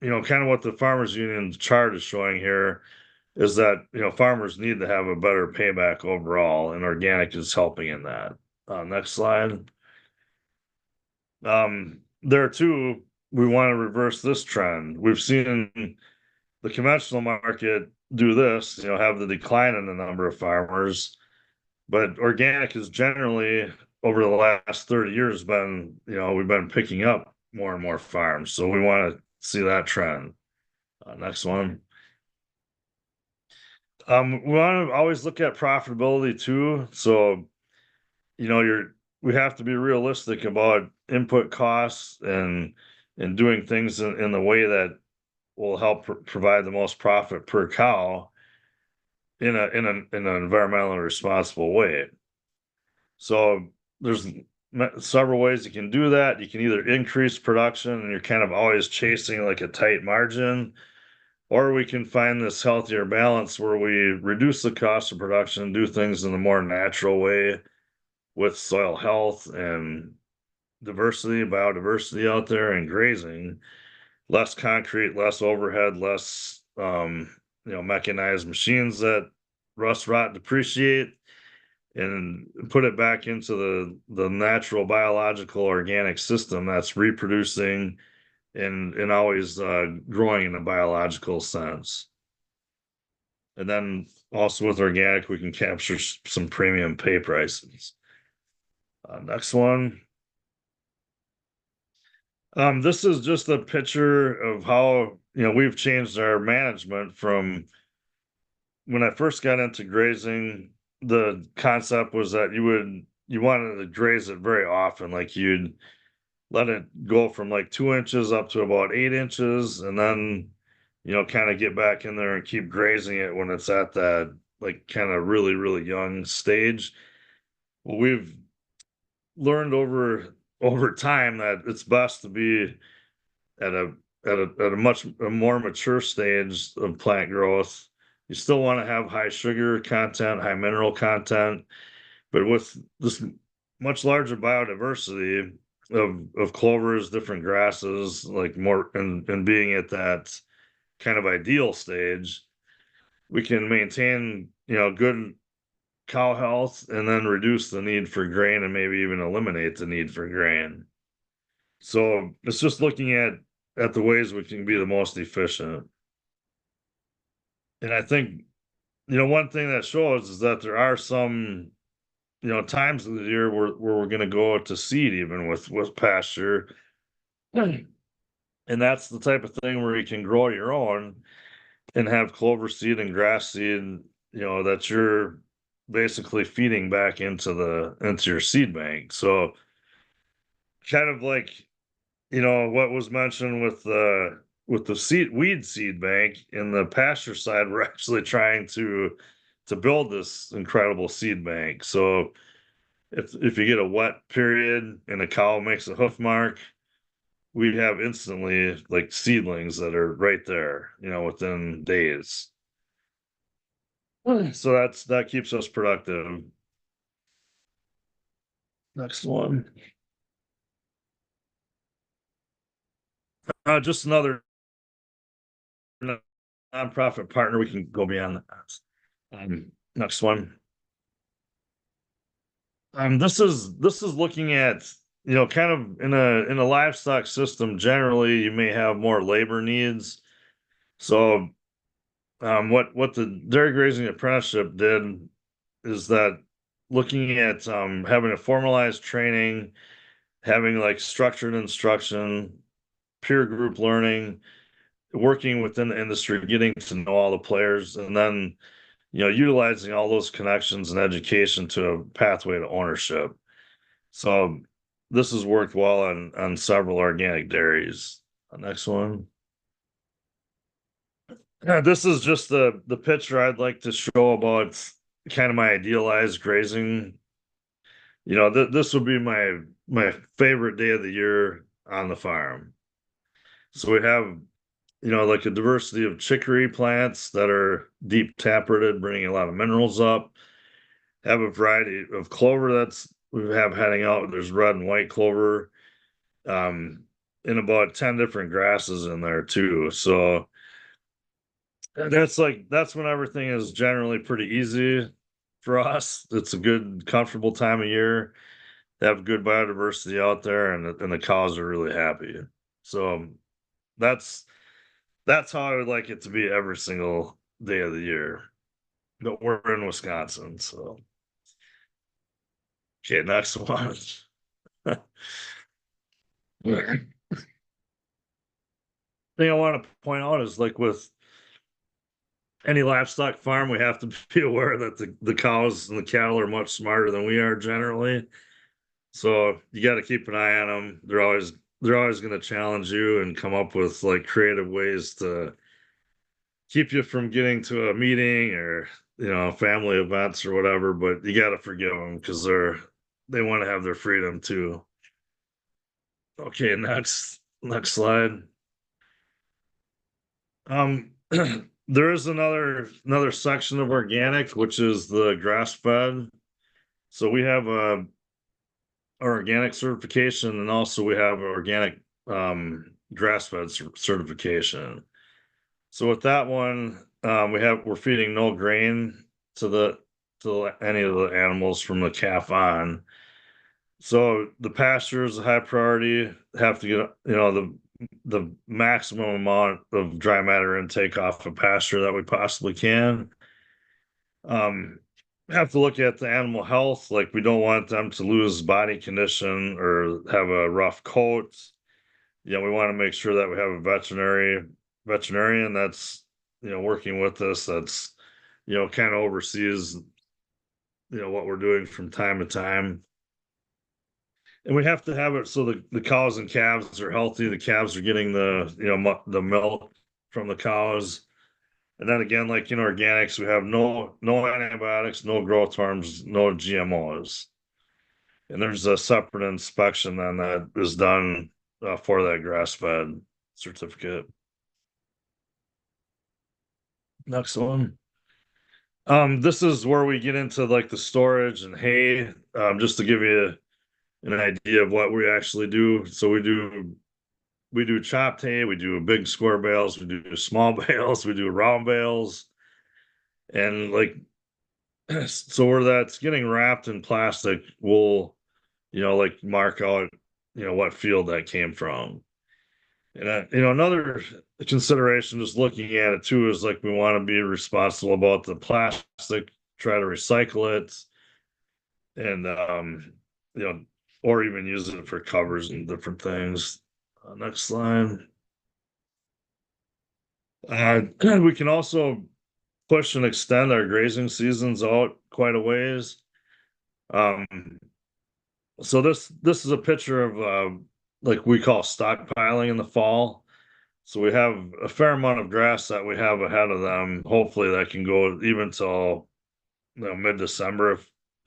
of what the Farmers Union chart is showing here. is that, farmers need to have a better payback overall, and organic is helping in that. Next slide. There too, we want to reverse this trend. We've seen the conventional market do this, have the decline in the number of farmers, but organic has generally over the last 30 years been, we've been picking up more and more farms. So we want to see that trend. Next one. We want to always look at profitability too. So, we have to be realistic about input costs and doing things in the way that will help provide the most profit per cow in an environmentally responsible way. So there's several ways you can do that. You can either increase production and you're kind of always chasing like a tight margin, or we can find this healthier balance where we reduce the cost of production, do things in a more natural way with soil health and diversity, biodiversity out there and grazing, less concrete, less overhead, less mechanized machines that rust, rot, depreciate, and put it back into the natural biological organic system that's reproducing and always growing in a biological sense. And then also with organic, we can capture some premium pay prices. Next one. This is just a picture of how, we've changed our management from when I first got into grazing. The concept was that you wanted to graze it very often. Like you'd let it go from like 2 inches up to about 8 inches, and then, kind of get back in there and keep grazing it when it's at that like kind of really, really young stage. Well, we've learned over time that it's best to be at a much a more mature stage of plant growth. You still want to have high sugar content, high mineral content, but with this much larger biodiversity of clovers, different grasses, like more and being at that kind of ideal stage, we can maintain, good cow health and then reduce the need for grain and maybe even eliminate the need for grain. So it's just looking at the ways we can be the most efficient. And I think, one thing that shows is that there are some, times of the year where we're going to go to seed even with pasture. And that's the type of thing where you can grow your own and have clover seed and grass seed, that you're basically feeding back into your seed bank. So kind of like, what was mentioned with the weed seed bank in the pasture side, we're actually trying to build this incredible seed bank. So if you get a wet period and a cow makes a hoof mark, we have instantly like seedlings that are right there, within days. So that keeps us productive. Next one. Just another nonprofit partner. We can go beyond that. Next one. This is looking at, kind of in a livestock system. Generally, you may have more labor needs. So, what the dairy grazing apprenticeship did is that looking at having a formalized training, having like structured instruction, peer group learning, working within the industry, getting to know all the players, and then, utilizing all those connections and education to a pathway to ownership. So this has worked well on several organic dairies. Next one. This is just the picture I'd like to show about kind of my idealized grazing. This would be my favorite day of the year on the farm. So we have, like a diversity of chicory plants that are deep taprooted, bringing a lot of minerals up. Have a variety of clover that's we have heading out. There's red and white clover, and about 10 different grasses in there too. So That's when everything is generally pretty easy for us. It's a good, comfortable time of year. They have good biodiversity out there, and the cows are really happy. So that's that's how I would like it to be every single day of the year. But we're in Wisconsin, so okay. Next one. Thing I want to point out is like with any livestock farm, we have to be aware that the cows and the cattle are much smarter than we are generally. So you got to keep an eye on them. They're always going to challenge you and come up with like creative ways to keep you from getting to a meeting or family events or whatever. But you got to forgive them because they want to have their freedom too. Okay, next slide. There is another section of organic, which is the grass fed. So we have our organic certification, and also we have organic grass fed certification. So with that one, we're feeding no grain to any of the animals from the calf on. So the pasture is a high priority. Have to get the maximum amount of dry matter intake off of pasture that we possibly can. Um, have to look at the animal health. Like we don't want them to lose body condition or have a rough coat. We want to make sure that we have a veterinarian that's working with us. That's kind of oversees what we're doing from time to time. And we have to have it so the cows and calves are healthy. The calves are getting the milk from the cows. And then again, like in organics, we have no antibiotics, no growth hormones, no GMOs. And there's a separate inspection then that is done for that grass fed certificate. Next one. This is where we get into like the storage and hay, just to give you an idea of what we actually do. So we do chopped hay, we do big square bales, we do small bales, we do round bales, and like so where that's getting wrapped in plastic, we'll like mark out what field that came from. And another consideration, just looking at it too, is like we want to be responsible about the plastic, try to recycle it, and you know, or even use it for covers and different things. Next slide. We can also push and extend our grazing seasons out quite a ways. Um, so this is a picture of like we call stockpiling in the fall. So we have a fair amount of grass that we have ahead of them. Hopefully that can go even till mid-December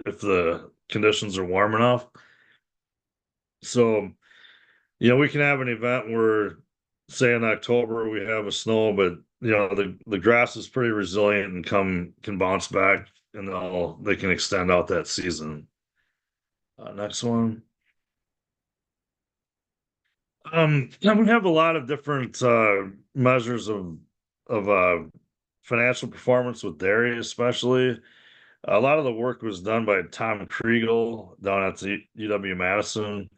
if the conditions are warm enough. So we can have an event where, say in October, we have a snow, but the grass is pretty resilient and can bounce back, and they can extend out that season. Next one. And we have a lot of different measures of financial performance with dairy, especially. A lot of the work was done by Tom Kriegel down at the UW Madison.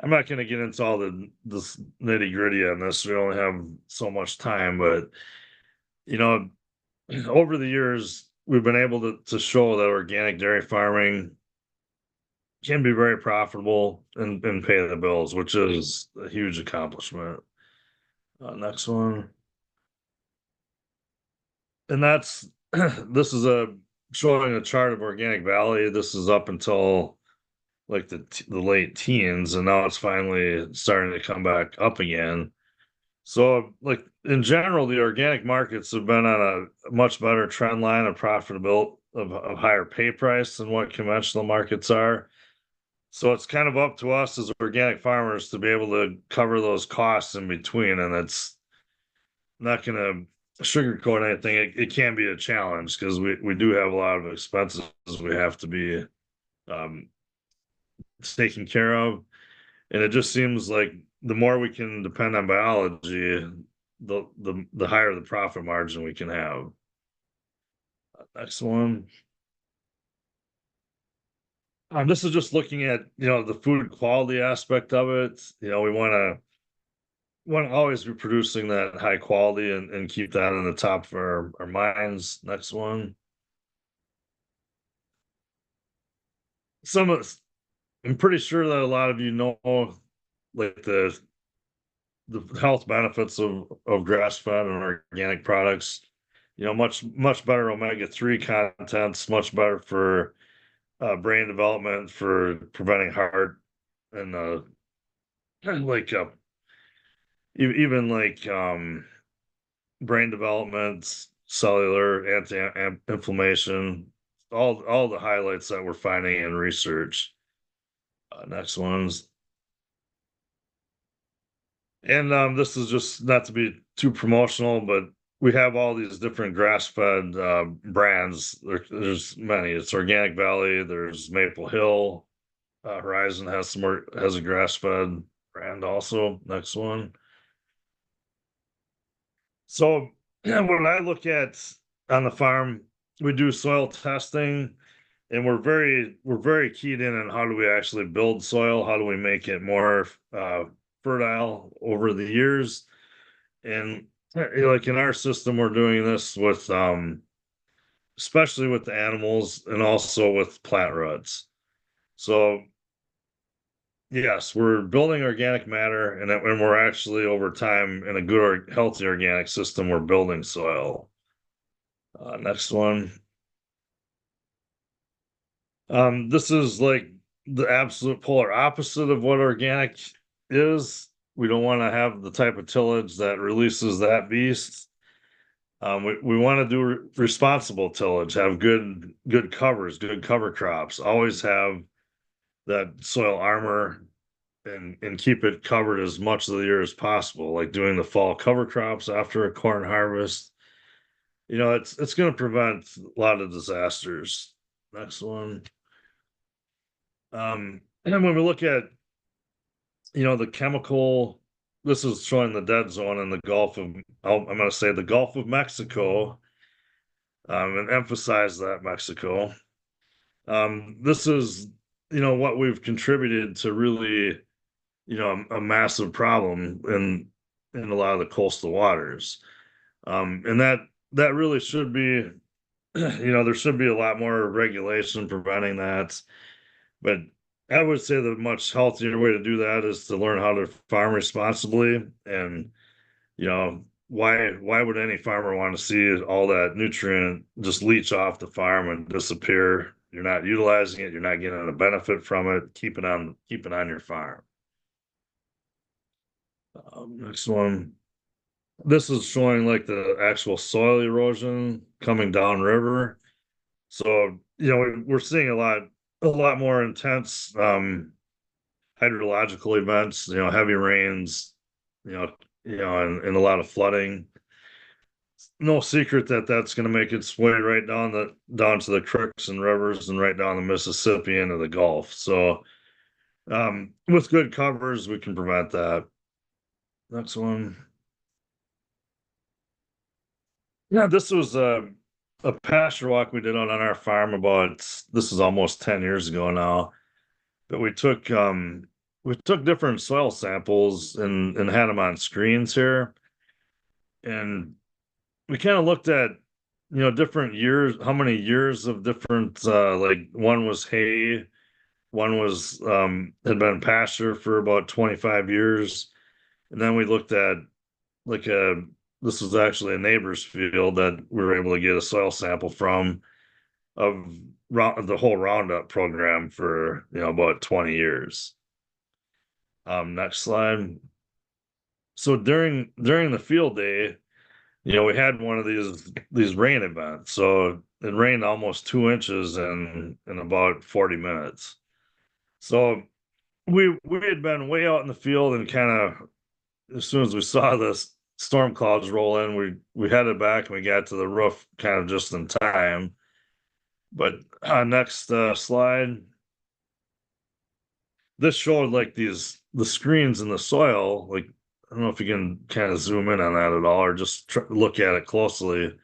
I'm not going to get into all this nitty gritty on this. We only have so much time, but you know, over the years, we've been able to show that organic dairy farming can be very profitable and pay the bills, which is a huge accomplishment. Next one, and that's this is a showing a chart of Organic Valley. This is up until like the late teens, and now it's finally starting to come back up again. So, like in general, the organic markets have been on a much better trend line of profitability of higher pay price than what conventional markets are. So it's kind of up to us as organic farmers to be able to cover those costs in between, and it's not going to sugarcoat anything. It can be a challenge because we do have a lot of expenses we have to be um, taken care of, and it just seems like the more we can depend on biology, the higher the profit margin we can have. Next one. This is just looking at, the food quality aspect of it. We want to always be producing that high quality and keep that in the top of our minds. Next one. Some of I'm pretty sure that a lot of you know, like the health benefits of grass fed and organic products. Much better omega-3 contents, much better for brain development, for preventing heart and like even like brain development, cellular anti-inflammation, all the highlights that we're finding in research. Next ones. And this is just not to be too promotional, but we have all these different grass-fed brands. There's many. It's Organic Valley. There's Maple Hill. Horizon has a grass-fed brand also. Next one. So when I look at on the farm, we do soil testing, and we're very keyed in on how do we actually build soil, how do we make it more fertile over the years. And like in our system, we're doing this with especially with the animals and also with plant roots. So yes, we're building organic matter, and we're actually over time in a good or healthy organic system, we're building soil. Next one. This is like the absolute polar opposite of what organic is. We don't want to have the type of tillage that releases that beast. We want to do responsible tillage, have good covers, good cover crops, always have that soil armor and keep it covered as much of the year as possible, like doing the fall cover crops after a corn harvest. It's going to prevent a lot of disasters. Next one. And when we look at, the chemical, this is showing the dead zone in the Gulf of, I'm going to say the Gulf of Mexico, and emphasize that Mexico. This is, what we've contributed to really, a massive problem in a lot of the coastal waters. And that really should be, there should be a lot more regulation preventing that. But I would say the much healthier way to do that is to learn how to farm responsibly. And, why would any farmer want to see all that nutrient just leach off the farm and disappear? You're not utilizing it, you're not getting a benefit from it. Keep it on your farm. Next one. This is showing like the actual soil erosion coming downriver. So, we're seeing a lot more intense hydrological events, heavy rains, and a lot of flooding. No secret that that's going to make its way right down to the creeks and rivers and right down the Mississippi into the Gulf. So, with good covers, we can prevent that. Next one. Yeah, this was a pasture walk we did on our farm this is almost 10 years ago now. But we took different soil samples and had them on screens here. And we kind of looked at, different years, how many years of different like one was hay, one was had been pasture for about 25 years. And then we looked at like this was actually a neighbor's field that we were able to get a soil sample from of the whole Roundup program for about 20 years. Next slide. So during the field day, we had one of these rain events. So it rained almost 2 inches in about 40 minutes. So we had been way out in the field and kind of as soon as we saw this storm clouds roll in, we headed back and we got to the roof kind of just in time. But next slide. This showed like the screens in the soil, like I don't know if you can kind of zoom in on that at all or just look at it closely.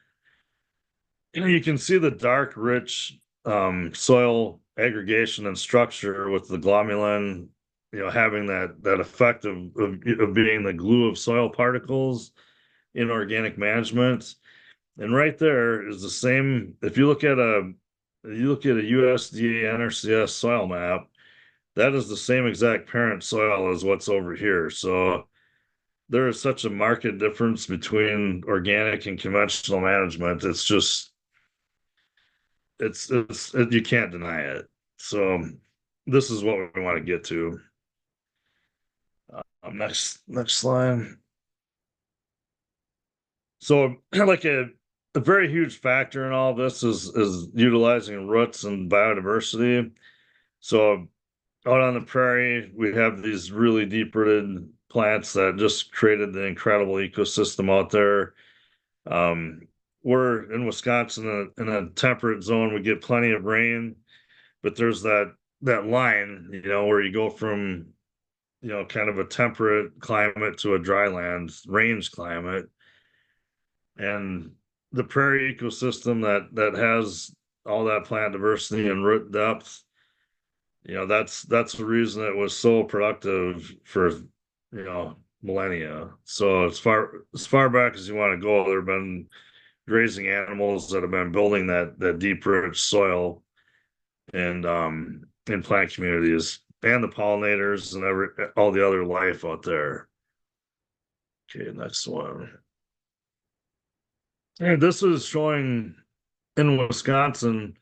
You can see the dark, rich soil aggregation and structure with the glomalin, having that effect of being the glue of soil particles in organic management. And right there is the same. If you look at a USDA NRCS soil map, that is the same exact parent soil as what's over here. So there is such a marked difference between organic and conventional management. It's just you can't deny it. So this is what we want to get to. Next slide. So like a very huge factor in all this is utilizing roots and biodiversity. So out on the prairie, we have these really deep rooted plants that just created the incredible ecosystem out there. Um, we're in Wisconsin in a temperate zone. We get plenty of rain, but there's that line, where you go from, kind of a temperate climate to a dryland range climate. And the prairie ecosystem that has all that plant diversity and root depth, that's the reason it was so productive for, millennia. So as far back as you want to go, there have been grazing animals that have been building that deep rich soil and in plant communities and the pollinators and all the other life out there. Okay, next one. And this is showing in Wisconsin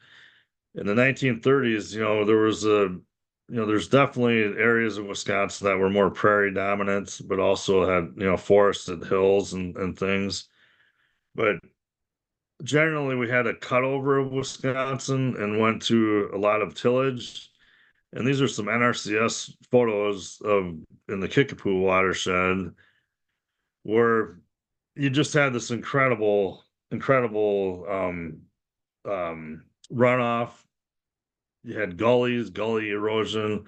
in the 1930s. There's definitely areas of Wisconsin that were more prairie dominant, but also had, forested hills and things. But generally, we had a cutover of Wisconsin and went to a lot of tillage. And these are some NRCS photos of in the Kickapoo watershed where you just had this incredible runoff. You had gully erosion,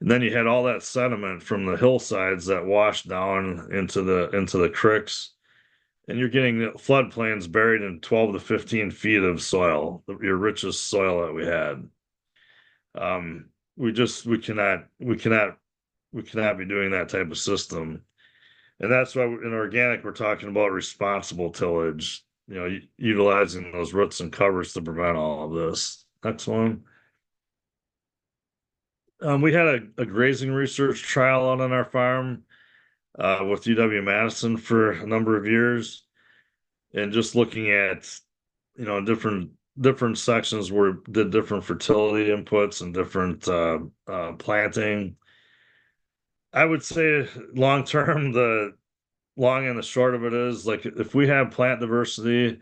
and then you had all that sediment from the hillsides that washed down into the creeks. And you're getting floodplains buried in 12 to 15 feet of soil, your richest soil that we had. We cannot be doing that type of system. And that's why in organic, we're talking about responsible tillage, utilizing those roots and covers to prevent all of this. Next one. We had a grazing research trial out on our farm with UW-Madison for a number of years. And just looking at, different sections where did different fertility inputs and different planting. I would say long term, the long and the short of it is like if we have plant diversity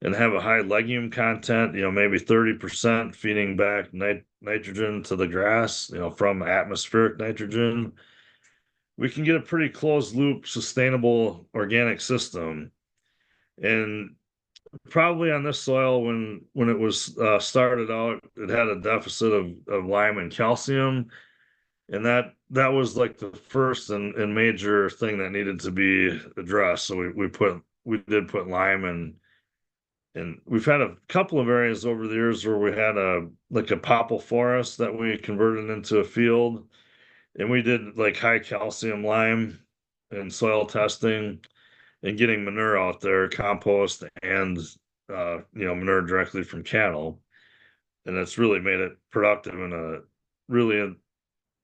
and have a high legume content, maybe 30% feeding back nitrogen to the grass, from atmospheric nitrogen, we can get a pretty closed loop, sustainable organic system. And probably on this soil, when it was started out, it had a deficit of lime and calcium, and that was like the first and major thing that needed to be addressed. So we did put lime in, and we've had a couple of areas over the years where we had a popple forest that we converted into a field, and we did like high calcium lime and soil testing and getting manure out there, compost and manure directly from cattle, and it's really made it productive in a really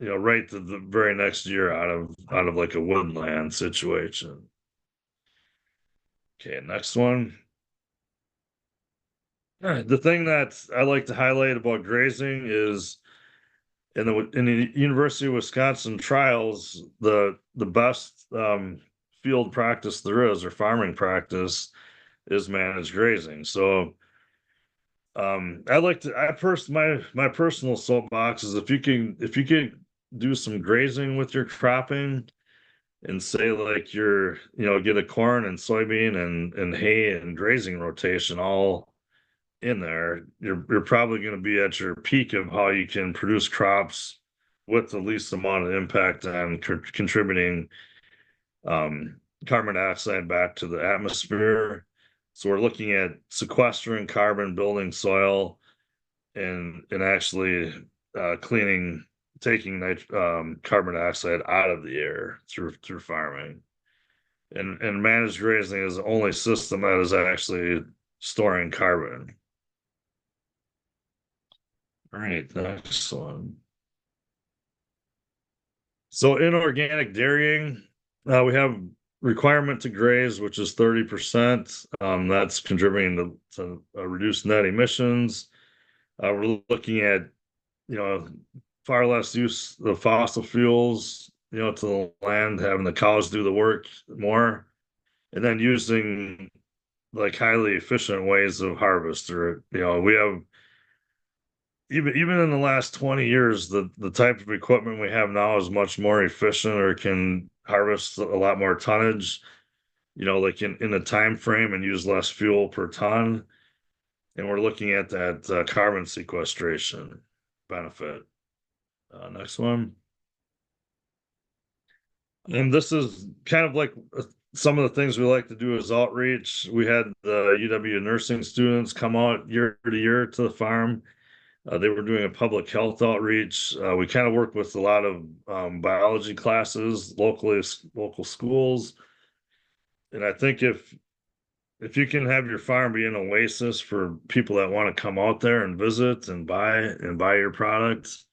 right to the very next year out of like a woodland situation. Okay, next one. The thing that I like to highlight about grazing is in the University of Wisconsin trials, the best field practice there is, or farming practice, is managed grazing. So I like to I first my personal soapbox is if you can do some grazing with your cropping and say like get a corn and soybean and hay and grazing rotation all in there, you're probably going to be at your peak of how you can produce crops with the least amount of impact on contributing um, carbon dioxide back to the atmosphere. So we're looking at sequestering carbon, building soil, and actually cleaning, taking carbon dioxide out of the air through farming. And managed grazing is the only system that is actually storing carbon. All right, next one. So inorganic dairying, we have requirement to graze, which is 30%. That's contributing to reduced net emissions. We're looking at, you know, far less use of fossil fuels, to the land, having the cows do the work more, and then using like highly efficient ways of harvest. Or, we have even in the last 20 years, the type of equipment we have now is much more efficient or can harvest a lot more tonnage, like in a time frame and use less fuel per ton. And we're looking at that carbon sequestration benefit. Next one. And this is kind of like some of the things we like to do is outreach. We had the UW nursing students come out year to year to the farm. They were doing a public health outreach. We kind of work with a lot of biology classes, local schools. And I think if you can have your farm be an oasis for people that want to come out there and visit and buy your products,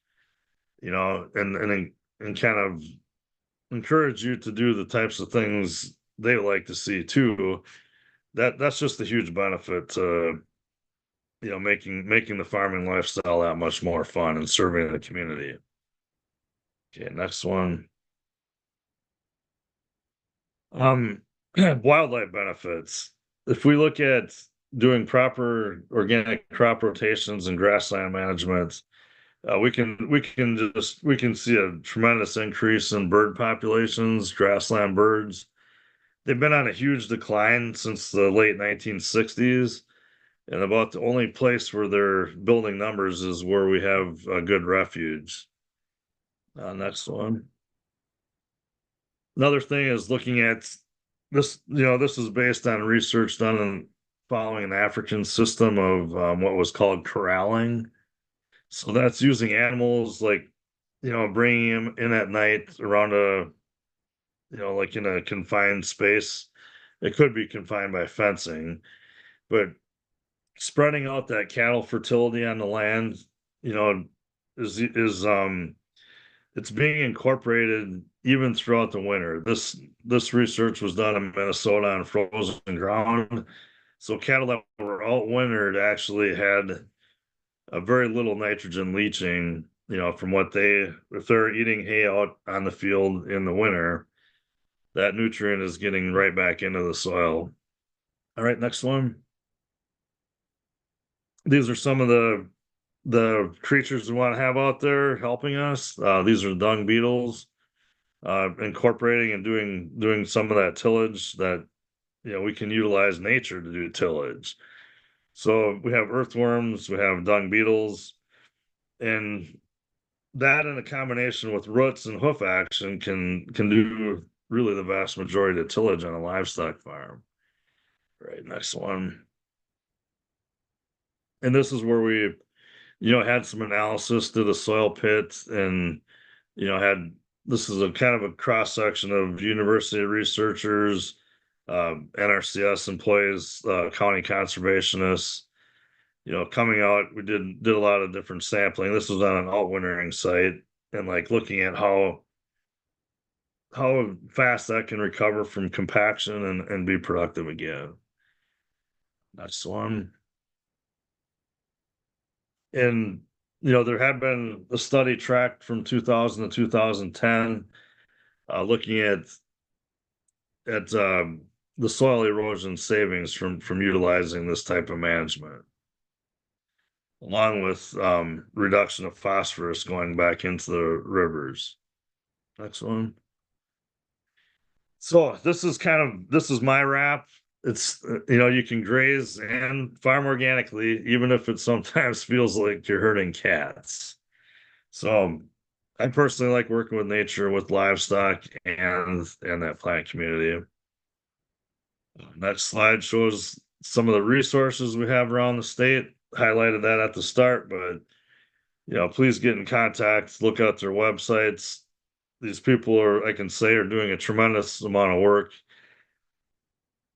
and kind of encourage you to do the types of things they like to see too. That's just a huge benefit to, making the farming lifestyle that much more fun and serving the community. Okay, next one. Um, Wildlife benefits. If we look at doing proper organic crop rotations and grassland management, we can see a tremendous increase in bird populations, grassland birds. They've been on a huge decline since the late 1960s, and about the only place where they're building numbers is where we have a good refuge. Next one. Another thing is looking at this, this is based on research done in following an African system of what was called corralling. So that's using animals like, bringing them in at night around like in a confined space. It could be confined by fencing, but spreading out that cattle fertility on the land, you know, is it's being incorporated even throughout the winter. This research was done in Minnesota on frozen ground. So cattle that were out wintered actually had a very little nitrogen leaching, from what if they're eating hay out on the field in the winter, that nutrient is getting right back into the soil. All right, next one. These are some of the creatures we want to have out there helping us. These are dung beetles, incorporating and doing some of that tillage that we can utilize nature to do tillage. So we have earthworms, we have dung beetles, and that in a combination with roots and hoof action can do really the vast majority of tillage on a livestock farm. Right, next one. And this is where we, had some analysis to the soil pit and, had this is a kind of a cross section of university researchers, NRCS employees, county conservationists, coming out. We did a lot of different sampling. This was on an outwintering site and like looking at how fast that can recover from compaction and be productive again. That's one. And there had been a study tracked from 2000 to 2010, looking at the soil erosion savings from utilizing this type of management, along with reduction of phosphorus going back into the rivers. Next one. So this is my wrap. It's you can graze and farm organically, even if it sometimes feels like you're herding cats. So I personally like working with nature, with livestock, and that plant community. Next slide shows some of the resources we have around the state. Highlighted that at the start, but please get in contact, look out their websites. These people are, I can say, are doing a tremendous amount of work.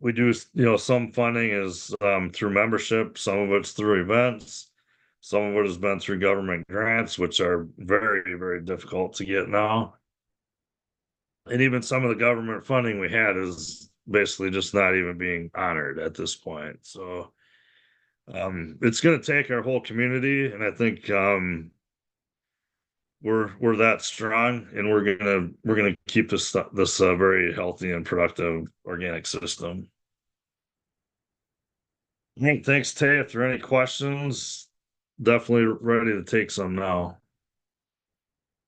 We do, some funding is through membership, some of it's through events, some of it has been through government grants, which are very, very difficult to get now. And even some of the government funding we had is basically just not even being honored at this point. So it's going to take our whole community, and I think we're that strong, and we're gonna keep this very healthy and productive organic system. Thanks, Tay. If there are any questions, definitely ready to take some now.